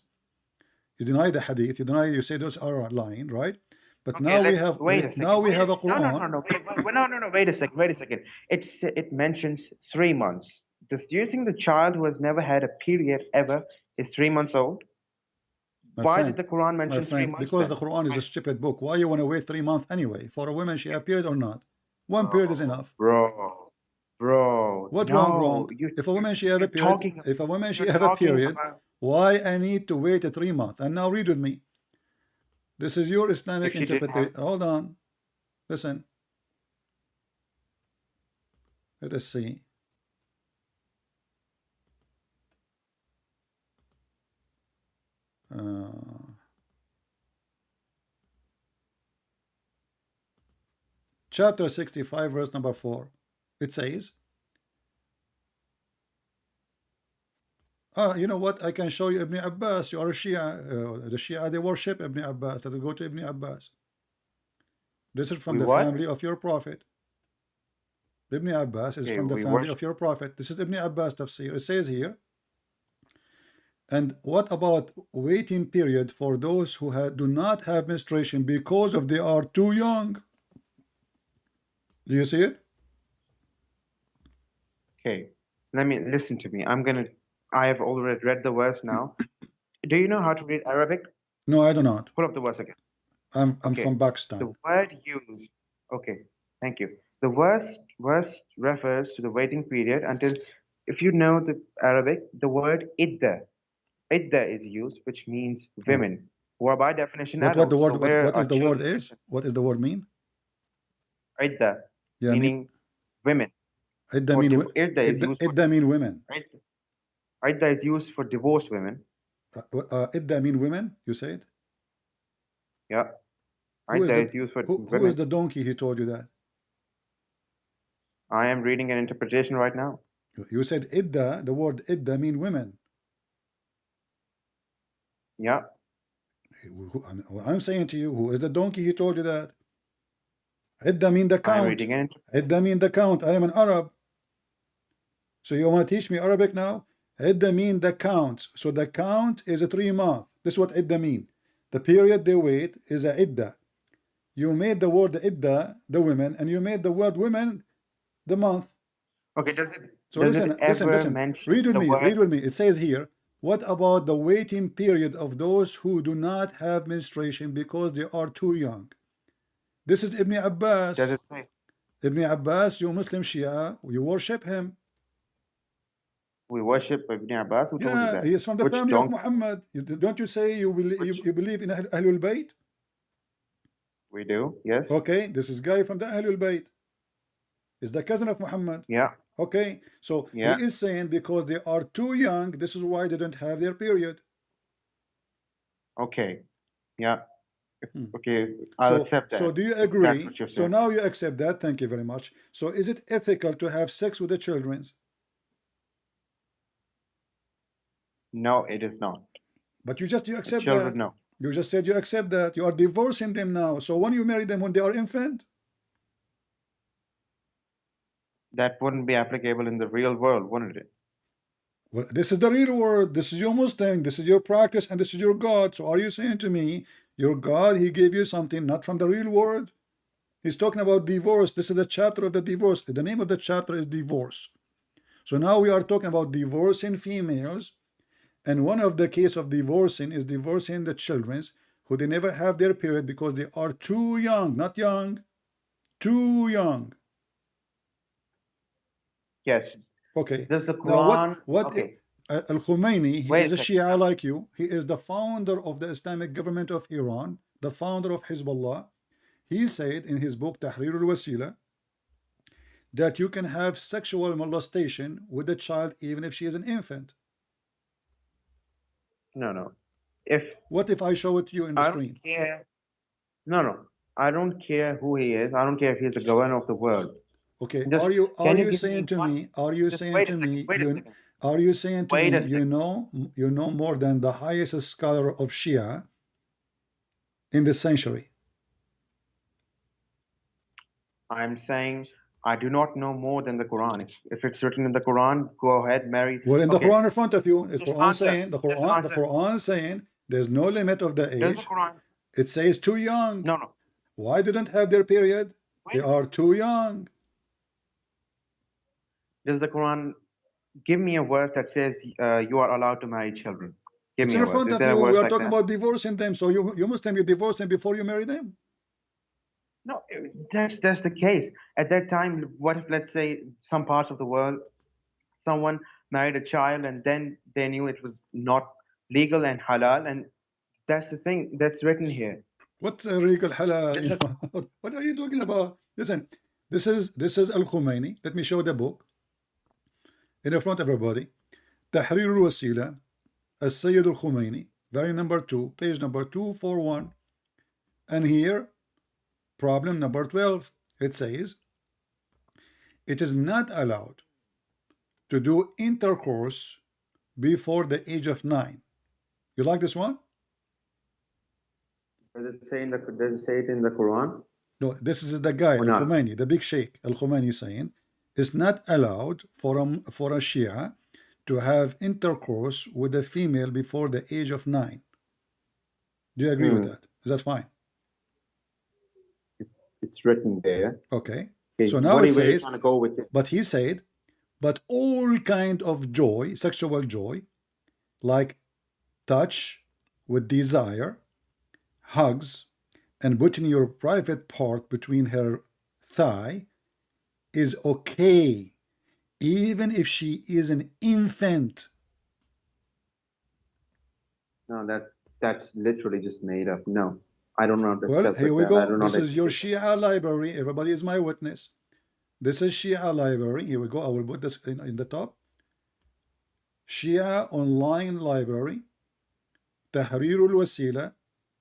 You deny the hadith. You deny, you say those are lying, right? But Okay, now we let's have wait a now second. we have a No, no, Quran. no, no. No. Wait a second. Wait a second. It mentions 3 months. Do you think the child who has never had a period ever is 3 months old? My Why did friend, the Quran my mention three friend, months because the then? Quran is a stupid book. Why you want to wait 3 months anyway? For a woman, she appeared or not? One period is Bro, enough. bro. What wrong, No, wrong? If a woman she have a you're period, talking if a woman she you're have a talking period, about why I need to wait a 3 month? And now read with me. This is your Islamic if she didn't have. interpretation. Hold on. Listen. Let us see. Uh, chapter 65, verse number 4. It says, you know what? I can show you Ibn Abbas. You are a Shia. The Shia, they worship Ibn Abbas. Let's go to Ibn Abbas. This is from We the what? family of your prophet. Ibn Abbas is Okay, from the we family worship. of your prophet. This is Ibn Abbas tafsir. It says here, and what about waiting period for those who do not have menstruation because of they are too young? Do you see it? Okay, let me listen to me. I have already read the verse now. Do you know how to read Arabic? No, I do not. Pull up the verse again. I'm Okay, from Pakistan. the word used. Okay, thank you. The verse refers to the waiting period until, if you know the Arabic, the word idda is used, which means Oh. women, who are by definition What the adults. So word where what are is the word children is? mentioned? What is the word mean? Idda, Yeah, mean meaning women. idda For mean idda is used for idda mean women. idda is used for divorced women. Idda mean women. You said Yeah, who is idda the is used for who is women. the donkey? He told you that. I am reading an interpretation right now. You said idda. The word idda mean women. Yeah, I'm saying to you, who is the donkey? He told you that. Idda mean the I am count. reading an Idda mean the count. I am an Arab. So you want to teach me Arabic now? Idda mean the count. So the count is a 3 month. This is what idda mean. The period they wait is a idda. You made the word idda the women, and you made the word women the month. Okay, So does it ever listen. mention Read with the me. word? Read with me. It says here, what about the waiting period of those who do not have menstruation because they are too young? This is Ibn Does Abbas. it say? Ibn Abbas, you Muslim Shia, you worship him. We worship Ibn Abbas. Who told you Yeah, that? he is from the Which family of donkey? Muhammad. Don't you say Which you believe in Ahlul Bayt? we do? Yes. Okay, this is guy from the Ahlul Bayt. Is the cousin of Muhammad. Yeah. Okay, so he Yeah. is saying because they are too young, this is why they don't have their period. Okay. Yeah. Hmm. Okay. I'll accept So that do you if that's agree? what you're So saying. now you accept that. Thank you very much. So is it ethical to have sex with the children? No, it is not. But you The accept children, that. no. You just said you accept that. You are divorcing them now. So when you marry them when they are infant, That wouldn't be applicable in the real world, wouldn't it? Well, this is the real world. This is your Muslim. This is your practice, and this is your God. So are you saying to me, your God, he gave you something not from the real world? He's talking about divorce. This is the chapter of the divorce. The name of the chapter is divorce. So now we are talking about divorcing females, and one of the case of divorcing is divorcing the childrens who they never have their period because they are too young, not young, too young. Yes. Okay. Does the Now Quran? what Okay. Al-Khomeini, he Wait is a a second. Shia like you. He is the founder of the Islamic government of Iran, the founder of Hezbollah. He said in his book Tahrir al-Wasila that you can have sexual molestation with a child even if she is an infant. No, no. If What if I show it to you in the I don't screen? care. No, no. I don't care who he is. I don't care if he's the governor of the world. Okay, Just are can you you give saying me to one? me, are you Just saying wait a to second. me, Wait a second. are you saying to Wait me, a second. you know more than the highest scholar of Shia in this century? I'm saying I do not know more than the Quran. If it's written in the Quran, go ahead, marry. Well, in the Okay. Quran in front of you, is Just Quran answer. saying Just the answer. Quran saying there's no limit of the Does the age. Quran? It says too young. No, no. Why didn't have their period? They Wait a are second. too young. Does the Quran give me a verse that says you are allowed to marry children? Give It's me in a verse. front Is of there a you. We verse are like talking that? about divorcing them. So you Muslim, you divorce them before you marry them. No, that's the case. At that time, what if, let's say, some parts of the world, someone married a child and then they knew it was not legal and halal, and that's the thing that's written here. What regal halal? Does the What are you talking about? Listen, this is Al Khomeini. Let me show the book in front of everybody. Tahrir al Wasila, as Sayyid Al Khomeini, very number 2, page number 241. And here, problem number 12. It says, it is not allowed to do intercourse before the age of 9. You like this one? does it say it in the Quran No, this is the guy, or Al not? Khomeini, the big sheikh, Al Khomeini saying, it's not allowed for a Shia to have intercourse with a female before the age of 9. Do you agree with Hmm. that? Is that fine? It's written there. Okay. Okay, So now it where are you says, trying to go with it? but he said, but all kind of joy, sexual joy, like touch with desire, hugs, and putting your private part between her thigh is okay, even if she is an infant. No, that's literally just made up. No, I do not Well, accept here with we that. I go. do not This is your accept. Shia library. Everybody is my witness. This is Shia library. Here we go. I will put this in the top. Shia online library. Tahrir al-Wasila.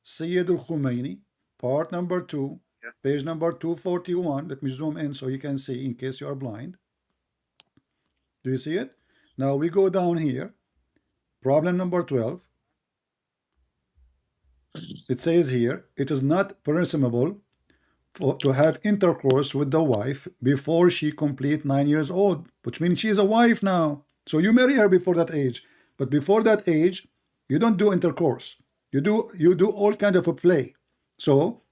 Sayyid al-Khomeini. Part number 2. Page number 241. Let me zoom in so you can see in case you are blind. Do you see it? Now we go down here. Problem number 12. It says here, it is not permissible to have intercourse with the wife before she complete 9 years old, which means she is a wife now. So you marry her before that age, but before that age, you don't do intercourse. You do all kind of a play. So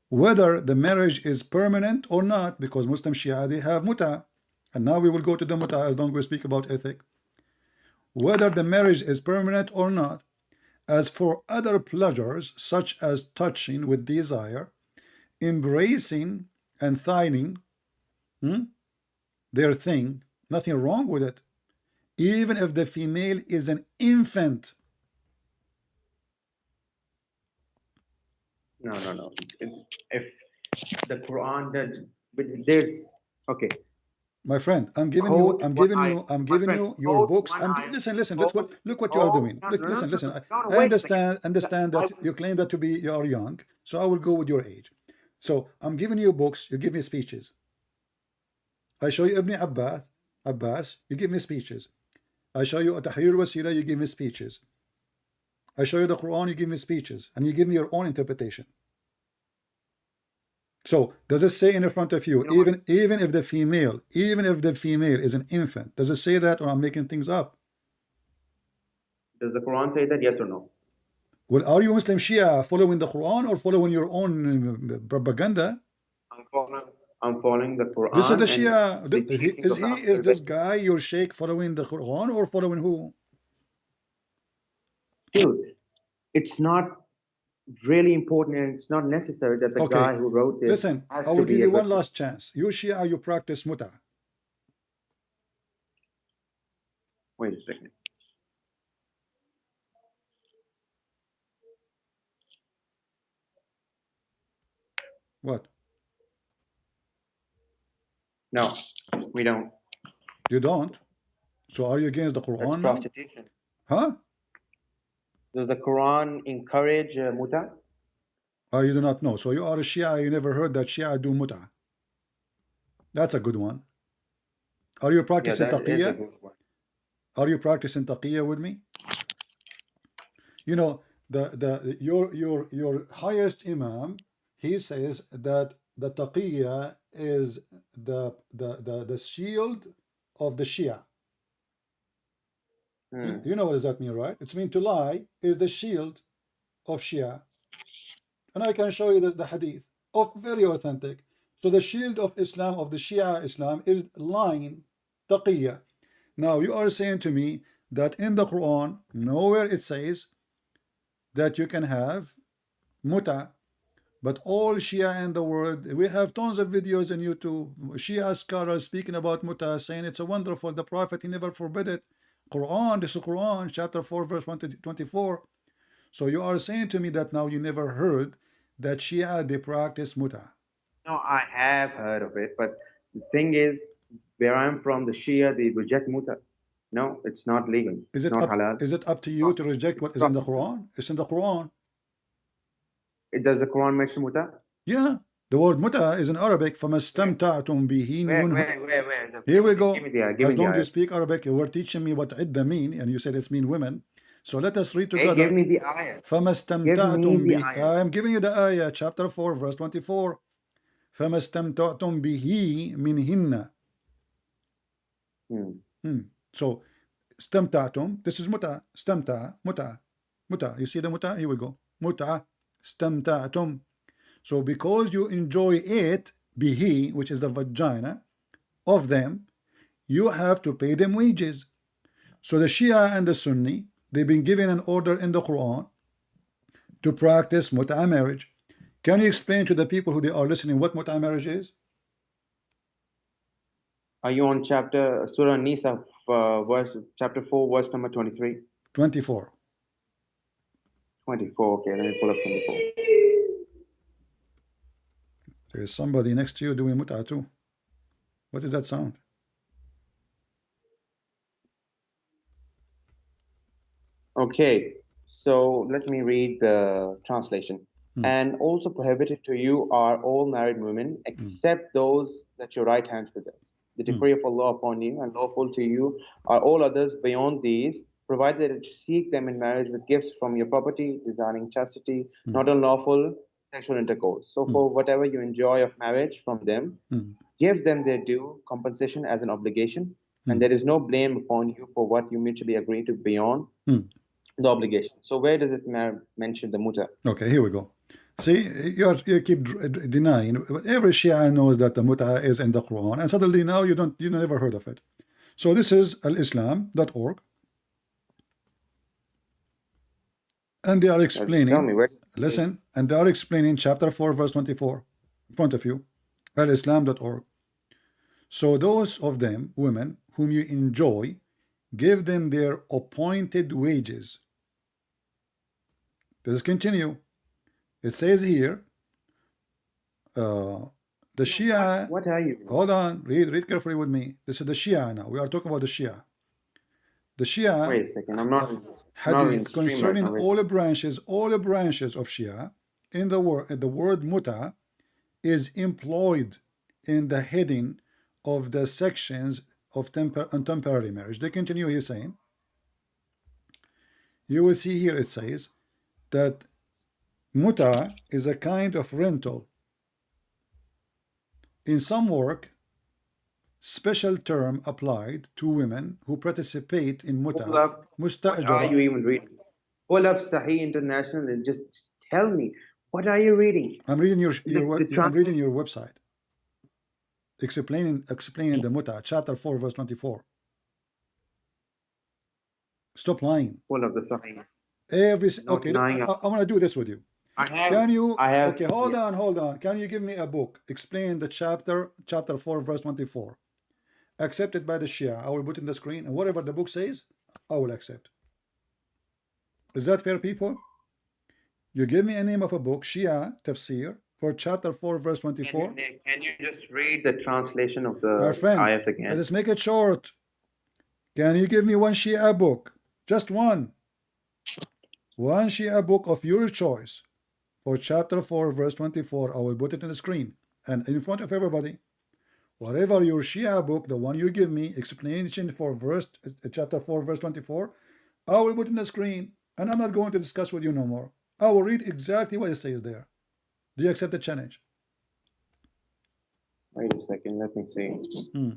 whether the marriage is permanent or not, because Muslim Shia they have Muta, and now we will go to the Muta as long as we speak about ethic. Whether the marriage is permanent or not, as for other pleasures such as touching with desire, embracing and thightening their thing, nothing wrong with it, even if the female is an infant. No, no, no. If the Quran does, but there's okay. My friend, I'm giving you, Quote I'm one giving ayah. you, I'm My giving friend, you your quote books. one ayah. Listen, listen. Quote, Look what you are quote. doing. No, Look, no, no, listen, no, listen. no, no, no. I Wait a second. understand I that you claim that to be you are young, so I will go with your age. So I'm giving you books. You give me speeches. I show you Ibn Abbas. You give me speeches. I show you Tahrir Wasila. You give me speeches. I show you the Quran. You give me speeches, and you give me your own interpretation. So does it say in front of you, You know what? even if the female, is an infant, does it say that, or I'm making things up? Does the Quran say that? Yes or no? Well, are you Muslim Shia following the Quran or following your own propaganda? I'm following. I'm following the This is the Quran and Shia. the teachings of the Is Honorable this Messenger. guy your sheikh following the Quran or following who? Dude, it's not really important and it's not necessary that the guy Okay, who wrote this listen, has I to will give be a you one Christian. last chance. You Shia, you practice muta. Wait a second. What? No, we don't. You don't? So are you against the That's Quran now? prostitution. Huh? Does the Quran encourage muta? Or you do not know? So you are a Shia, you never heard that Shia do muta. That's a good one. Are you Yeah, practicing that is a taqiyya? good one. Are you practicing taqiyya with me? You know, your highest imam, he says that the taqiyya is the shield of the Shia. Hmm. You know what does that mean, right? It's mean to lie is the shield of Shia. And I can show you the hadith of very authentic. So the shield of Islam, of the Shia Islam, is lying, taqiyya. Now you are saying to me that in the Quran, nowhere it says that you can have muta, but all Shia in the world, we have tons of videos on YouTube, Shia scholars speaking about muta, saying it's a wonderful, the Prophet, he never forbid it. Quran, this is Quran, chapter 4, verse 24. So you are saying to me that now you never heard that Shia, they practice muta. No, I have heard of it, but the thing is, where I'm from, the Shia, they reject muta. No, it's not legal. Is It's it not up halal. is it up to you to reject It's what is in the prostitution. Quran? It's in the Quran. Does the Quran mention muta? Yeah. The word muta is in Arabic, فَمَسْتَمْتَعْتُمْ بِهِ مِنْهُ. Where? Here we Give go. me the ayah. Give me As the long as you ayah. speak Arabic, you were teaching me what idda mean, and you said it's mean women. So let us read Hey, give together. me the ayah. Give me فَمَسْتَمْتَعْتُمْ the بِهِ. ayah. I'm giving you the ayah, chapter 4, verse 24. فَمَسْتَمْتَعْتُمْ بِهِ مِنْهِنَّ. Hmm. So, istamta'tum, this is muta, istamta, muta, muta. You see the muta? Here we go. Muta, istamta'tum. So, because you enjoy it, bihi, which is the vagina of them, you have to pay them wages. So, the Shia and the Sunni, they've been given an order in the Quran to practice muta marriage. Can you explain to the people who they are listening what muta marriage is? Are you on chapter Surah Nisa, chapter 4, verse number 23? 24. 24. Okay, let me pull up 24. There is somebody next to you doing muta too. What is that sound? Okay, so let me read the translation. Hmm. And also prohibited to you are all married women, except those that your right hands possess. The decree of Allah upon you, and lawful to you are all others beyond these, provided that you seek them in marriage with gifts from your property, desiring chastity, not unlawful sexual intercourse. So for whatever you enjoy of marriage from them, give them their due compensation as an obligation, and there is no blame upon you for what you mutually agree to beyond the obligation. So where does it mention the muta? Okay, here we go. See, you keep denying. Every Shia knows that the muta is in the Quran, and suddenly now you never heard of it. So this is alislam.org, and they are Just tell me explaining. where. Listen, and they are explaining chapter 4, verse 24, in front of you, alislam.org. So those of them, women, whom you enjoy, give them their appointed wages. Let's continue. It says here, the Shia. What are you? Hold on, read carefully with me. This is the Shia now. We are talking about the Shia. The Shia Wait a second. I'm not in hadith stream right concerning now. Wait. all the branches of Shia in the word muta is employed in the heading of the sections of temporary marriage. They continue here saying, you will see here it says that muta is a kind of rental In some work, special term applied to women who participate in Pull muta up. What are you mustajara. even reading? Pull up Sahih International and just tell me, what are you reading? I'm reading The I'm reading translation. your website explaining the muta, chapter 4, verse 24. Stop lying. Pull up the Sahih. Not Okay, lying. I want to do this with you. I have, Can you, I have, okay, hold yeah. on, hold on. Can you give me a book? Explain the chapter 4, verse 24. Accepted by the Shia. I will put in the screen, and whatever the book says, I will accept. Is that fair, people? You give me a name of a book, Shia Tafsir, for chapter 4, verse 24. Can you just read the translation of My the friend, ayat let again? us make it short. Can you give me one Shia book? Just one. One Shia book of your choice for chapter 4, verse 24. I will put it in the screen and in front of everybody. Whatever your Shia book, the one you give me, explanation for chapter 4, verse 24, I will put in the screen, and I'm not going to discuss with you no more. I will read exactly what it says there. Do you accept the challenge? Wait a second, let me see. Hmm.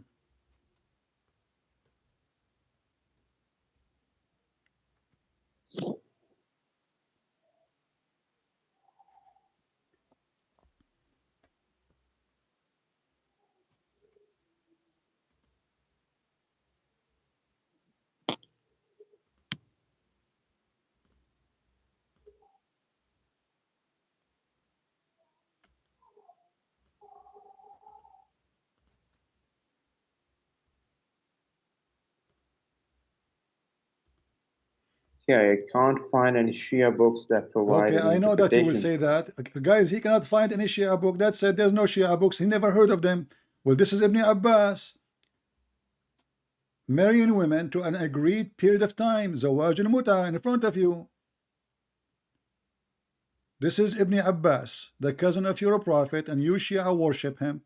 Yeah, I can't find any Shia books that provide Okay, any I know that you will interpretation. say that. Guys, he cannot find any Shia book. That said, there's no Shia books. He never heard of them. Well, this is Ibn Abbas. Marrying women to an agreed period of time. Zawaj al-Muta in front of you. This is Ibn Abbas, the cousin of your prophet, and you Shia worship him.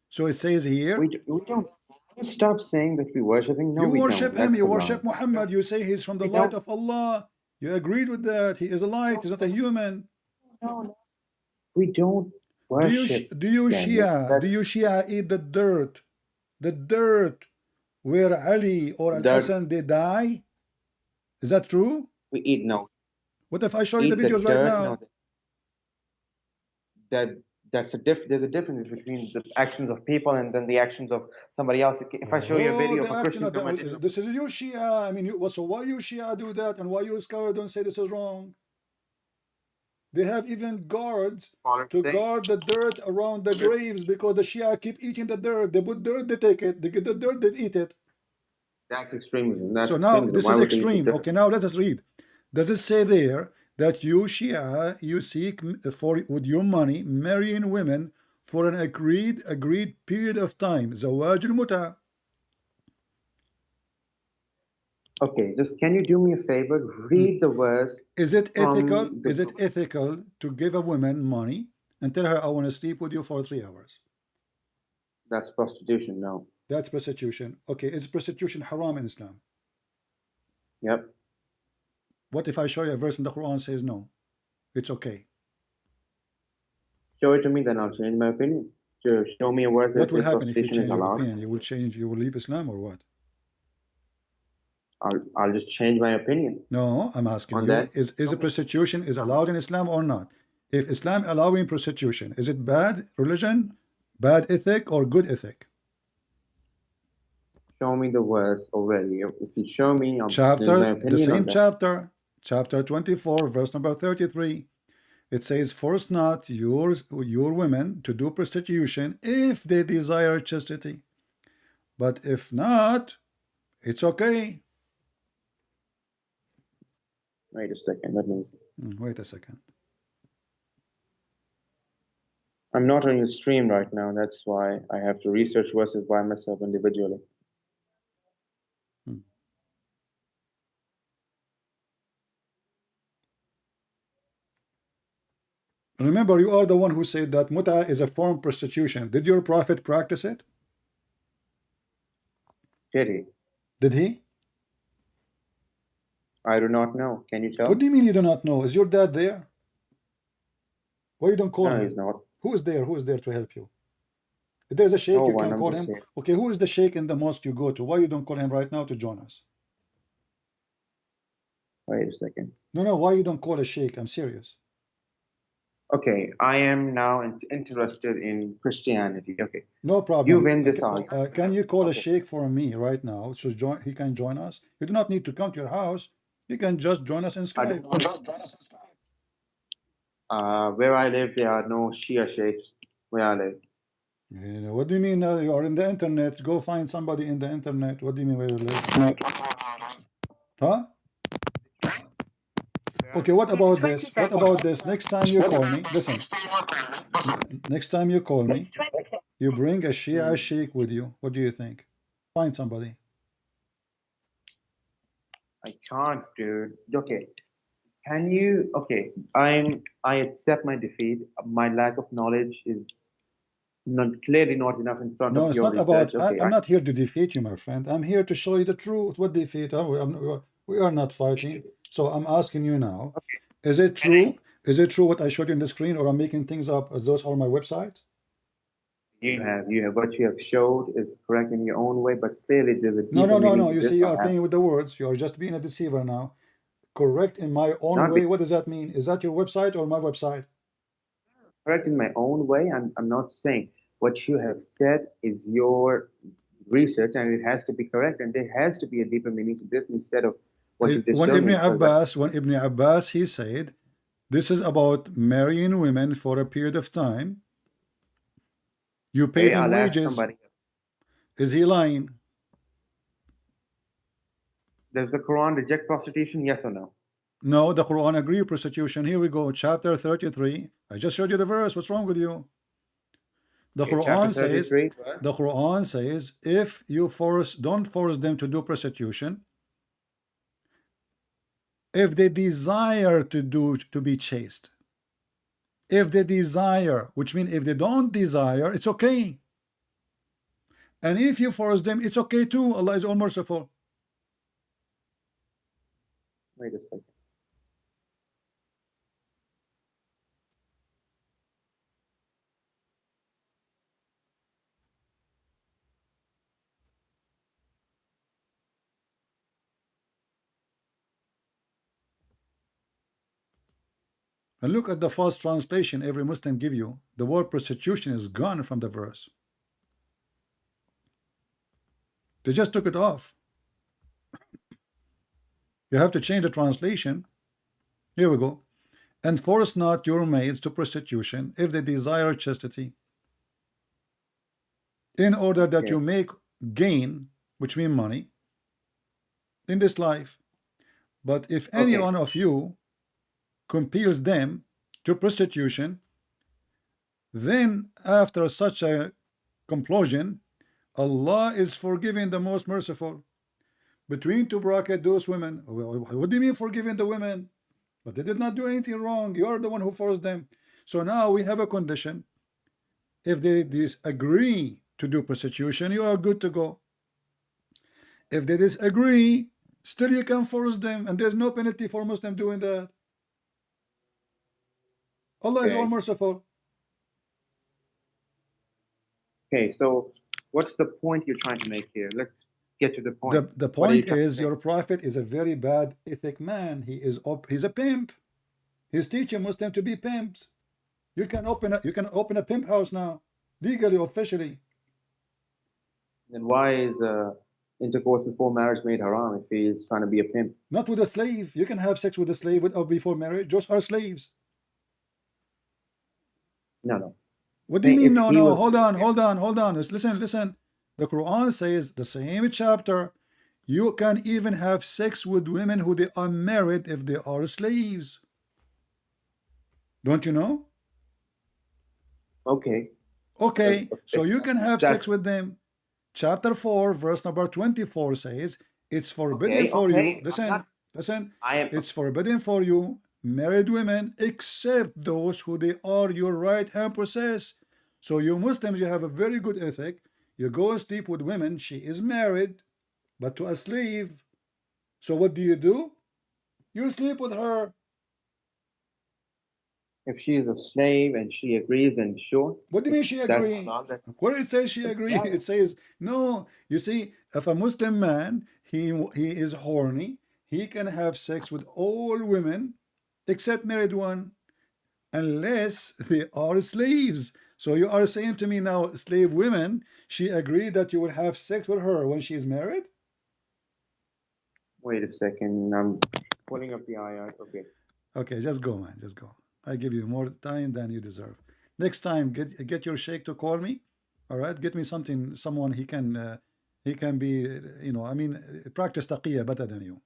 So it says here, We don't stop saying that we worship him. No, you we don't. worship him, That's you a lie. worship Muhammad, you say he's from the We light don't. of Allah. You agreed with that. He is a light, he's not a human. No, we don't worship them. Do That you Shia eat the dirt where Ali or Al dirt Hassan they die? Is that true? we eat. No, What if I show you the eat the videos right dirt. No, now? that that's a There's a difference between the actions of people and then the actions of somebody else. If I show you a Oh, video of the a action Christian of coming that. into, This is you Shia. I mean, so why you Shia do that, and why you scholar don't say this is wrong? They have even guards scholars to say guard the dirt around the graves because the Shia keep eating the dirt. They put dirt, they take it. They get the dirt, they eat it. that's extremism. That's So now extremism. this Why is would they eat the extreme. dirt? Okay, now let us read. Does it say there that you Shia you seek for with your money marrying women for an agreed period of time? Zawaj al-muta. Okay, just can you do me a favor? Read the verse Is it ethical? from the Is it book. ethical to give a woman money and tell her I want to sleep with you for 3 hours? That's prostitution. No. That's prostitution. Okay, is prostitution haram in Islam? Yep. What if I show you a verse in the Quran says no? It's okay. Show it to me, then I'll change my opinion. Show me a verse that What will says happen if you prostitution is change your allowed. opinion? You will leave Islam or what? I'll just change my opinion No, I'm asking on you, that. is Show a me. prostitution is allowed in Islam or not? If Islam allowing prostitution, is it bad religion, bad ethic, or good ethic? Show me the verse already. If you show me, I'll change my The opinion on same that. chapter 24, verse number 33. It says, force not your women to do prostitution if they desire chastity. But if not, it's okay. Wait a second. Let me see. Wait a second. I'm not on your stream right now. That's why I have to research verses by myself individually. Hmm. Remember, you are the one who said that muta is a form of prostitution. Did your prophet practice it? Did he? Did he? I do not know. Can you What tell? do you mean you do not know? Is your dad there? Why you don't call No, him? he's not. Who is there? Who is there to help you? If there's a sheikh, No you one. can I'm call just him. saying. Okay, who is the sheikh in the mosque you go to? Why you don't call him right now to join us? Wait a second. No, no, why you don't call a sheikh? I'm serious. Okay, I am now interested in Christianity. Okay, No you problem. win this argument. Can you call a Okay. sheikh for me right now? So join. He can join us. You do not need to come to your house. You can just join us in I Skype. don't, where I live, there are no Shia sheikhs where I live. You know, what do you mean? You are in the internet. Go find somebody in the internet. What do you mean where you live? Huh? Okay, what about this? What about this? Next time you call me, listen. Next time you call me, you bring a Shia Hmm. sheikh with you. What do you think? Find somebody. I can't, dude. Okay, can you? Okay, I accept my defeat. My lack of knowledge is not clearly not enough in front No, of it's your not about. research. Okay, I'm not here to defeat you, my friend. I'm here to show you the truth. What defeat? We are not fighting. So I'm asking you now: okay. is it Can I? true? Is it true what I showed you on the screen, or I'm making things up? As those are my websites. You have what you have showed is correct in your own way, but clearly there's a No, deeper no, no, meaning no. to You this. see, you I are have playing with the words. You are just being a deceiver now. Correct in my own not way. been What does that mean? Is that your website or my website? correct in my own way. I'm not saying what you have said is your research and it has to be correct, and there has to be a deeper meaning to this instead of what you just When showed Ibn me. Because I, Abbas, he said, this is about marrying women for a period of time. You pay okay, them I'll ask wages. somebody. Is he lying? Does the Quran reject prostitution? Yes or no? No, the Quran agree prostitution. Here we go, chapter 33. I just showed you the verse. What's wrong with you? The Okay, chapter Quran says, 33. if you don't force them to do prostitution, if they desire to be chaste. If they desire, which means if they don't desire, it's okay. And if you force them, it's okay too. Allah is all merciful. Wait a second. And look at the false translation every Muslim give you. The word prostitution is gone from the verse. They just took it off. You have to change the translation. Here we go. And force not your maids to prostitution if they desire chastity, in order that you Okay, make gain, which means money, in this life. But if any okay, one of you compels them to prostitution, then after such a compulsion, Allah is forgiving the most merciful. Between two bracket those women. What do you mean forgiving the women? But they did not do anything wrong. You are the one who forced them. So now we have a condition. If they disagree to do prostitution, you are good to go. If they disagree, still you can force them, and there's no penalty for Muslim doing that. Allah is all okay, merciful. okay. So, what's the point you're trying to make here? Let's get to the point. The What are you point trying to is say? your prophet is a very bad ethic man. He's a pimp. He's teaching Muslim to be pimps. You can open a pimp house now, legally, officially. Then why is intercourse before marriage made haram if he is trying to be a pimp? Not with a slave. You can have sex with a slave without before marriage. Just are slaves. No, no. What do you Saying mean? if No, he no. was Hold doing on, it, hold on, hold on. Listen, listen. The Quran says the same chapter. You can even have sex with women who they are married if they are slaves. Don't you know? okay, Okay, so you can have that's sex with them. Chapter 4, verse number 24 says, it's forbidden okay, for you. okay. I'm not. Listen, listen. I am. It's forbidden for you, married women, except those who they are your right hand possess. So you Muslims, you have a very good ethic. You go and sleep with women. She is married, but to a slave. So what do? You sleep with her. If she is a slave and she agrees, then sure. What do you If mean she that's agree? halal, then Where it says she agree? yeah, yeah. It says no. You see, if a Muslim man he is horny, he can have sex with all women except married one, unless they are slaves. So you are saying to me now, slave women, she agreed that you will have sex with her when she is married? Wait a second. I'm pulling up the ayat. Okay. Okay, just go, man. Just go. I give you more time than you deserve. Next time, get your sheikh to call me. All right, get me something, someone he can be. I mean, practice taqiyya better than you.